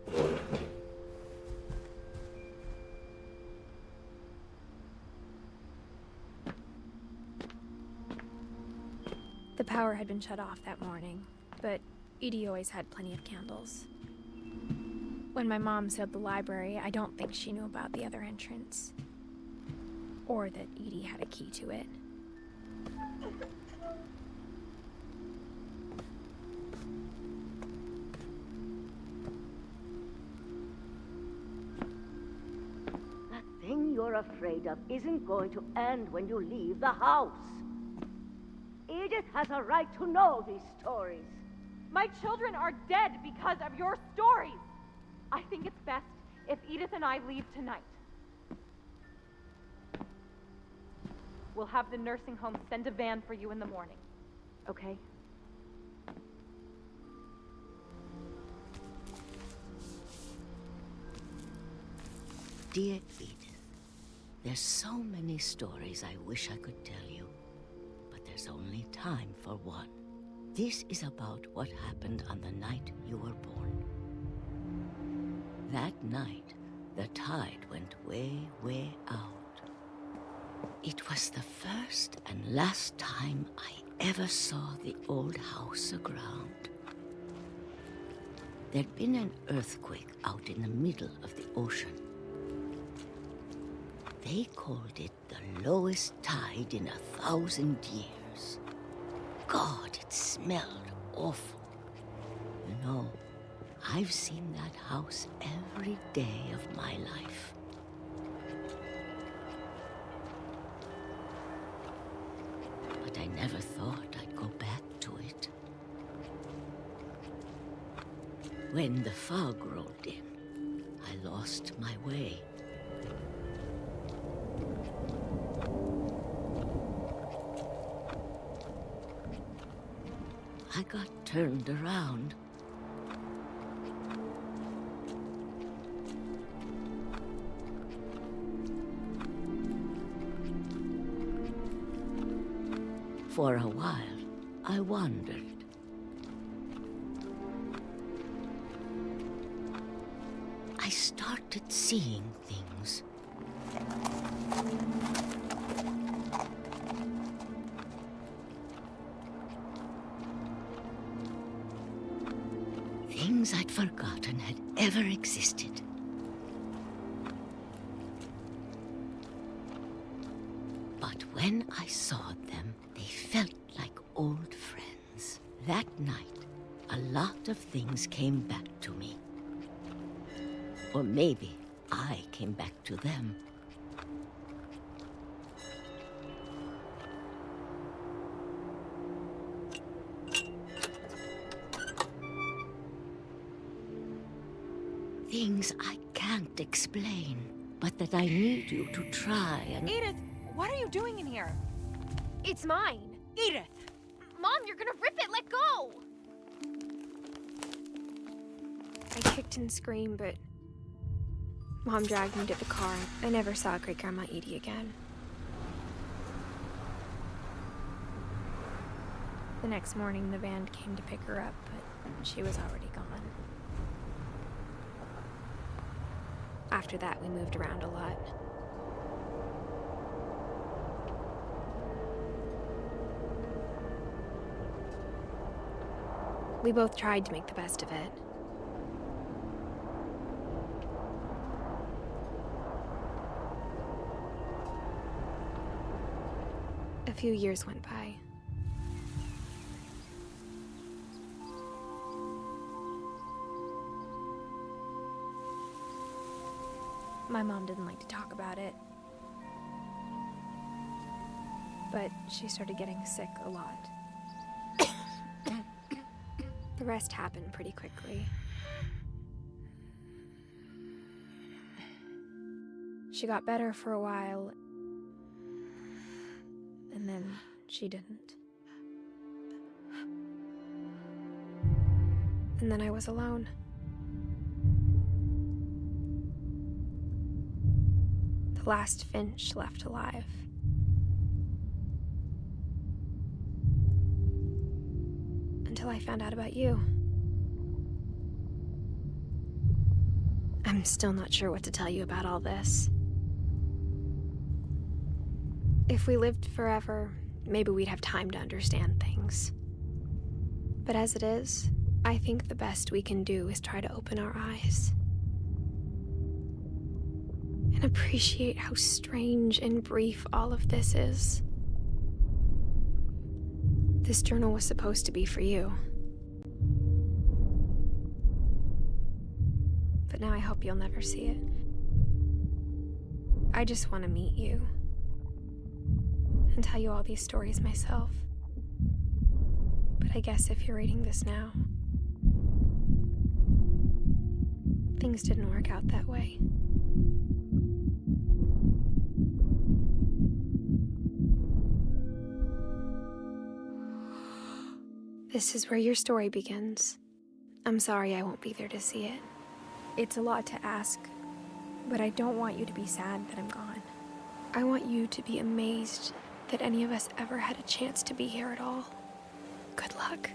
The power had been shut off that morning, but Edie always had plenty of candles. When my mom sealed the library, I don't think she knew about the other entrance. Or that Edie had a key to it. That thing you're afraid of isn't going to end when you leave the house. Edith has a right to know these stories. My children are dead because of your stories. I think it's best if Edith and I leave tonight. We'll have the nursing home send a van for you in the morning, okay? Dear Edith, there's so many stories I wish I could tell you, but there's only time for one. This is about what happened on the night you were born. That night, the tide went way, way out. It was the first and last time I ever saw the old house aground. There'd been an earthquake out in the middle of the ocean. They called it the lowest tide in 1,000 years. God, it smelled awful. You know, I've seen that house every day of my life. But I never thought I'd go back to it. When the fog rolled in, I lost my way. I got turned around. For a while, I wandered. I started seeing things. forgotten had ever existed. But when I saw them, they felt like old friends. That night, a lot of things came back to me. Or maybe I came back to them. Things I can't explain, but that I need you to try and... Edith, what are you doing in here? It's mine. Edith! Mom, you're gonna rip it! Let go! I kicked and screamed, but Mom dragged me to the car. I never saw Great-Grandma Edie again. The next morning, the van came to pick her up, but she was already gone. After that, we moved around a lot. We both tried to make the best of it. A few years went by. My mom didn't like to talk about it, but she started getting sick a lot. The rest happened pretty quickly. She got better for a while, and then she didn't. And then I was alone. The last Finch left alive. Until I found out about you. I'm still not sure what to tell you about all this. If we lived forever, maybe we'd have time to understand things. But as it is, I think the best we can do is try to open our eyes. And appreciate how strange and brief all of this is. This journal was supposed to be for you. But now I hope you'll never see it. I just want to meet you. And tell you all these stories myself. But I guess if you're reading this now, things didn't work out that way. This is where your story begins. I'm sorry I won't be there to see it. It's a lot to ask, but I don't want you to be sad that I'm gone. I want you to be amazed that any of us ever had a chance to be here at all. Good luck.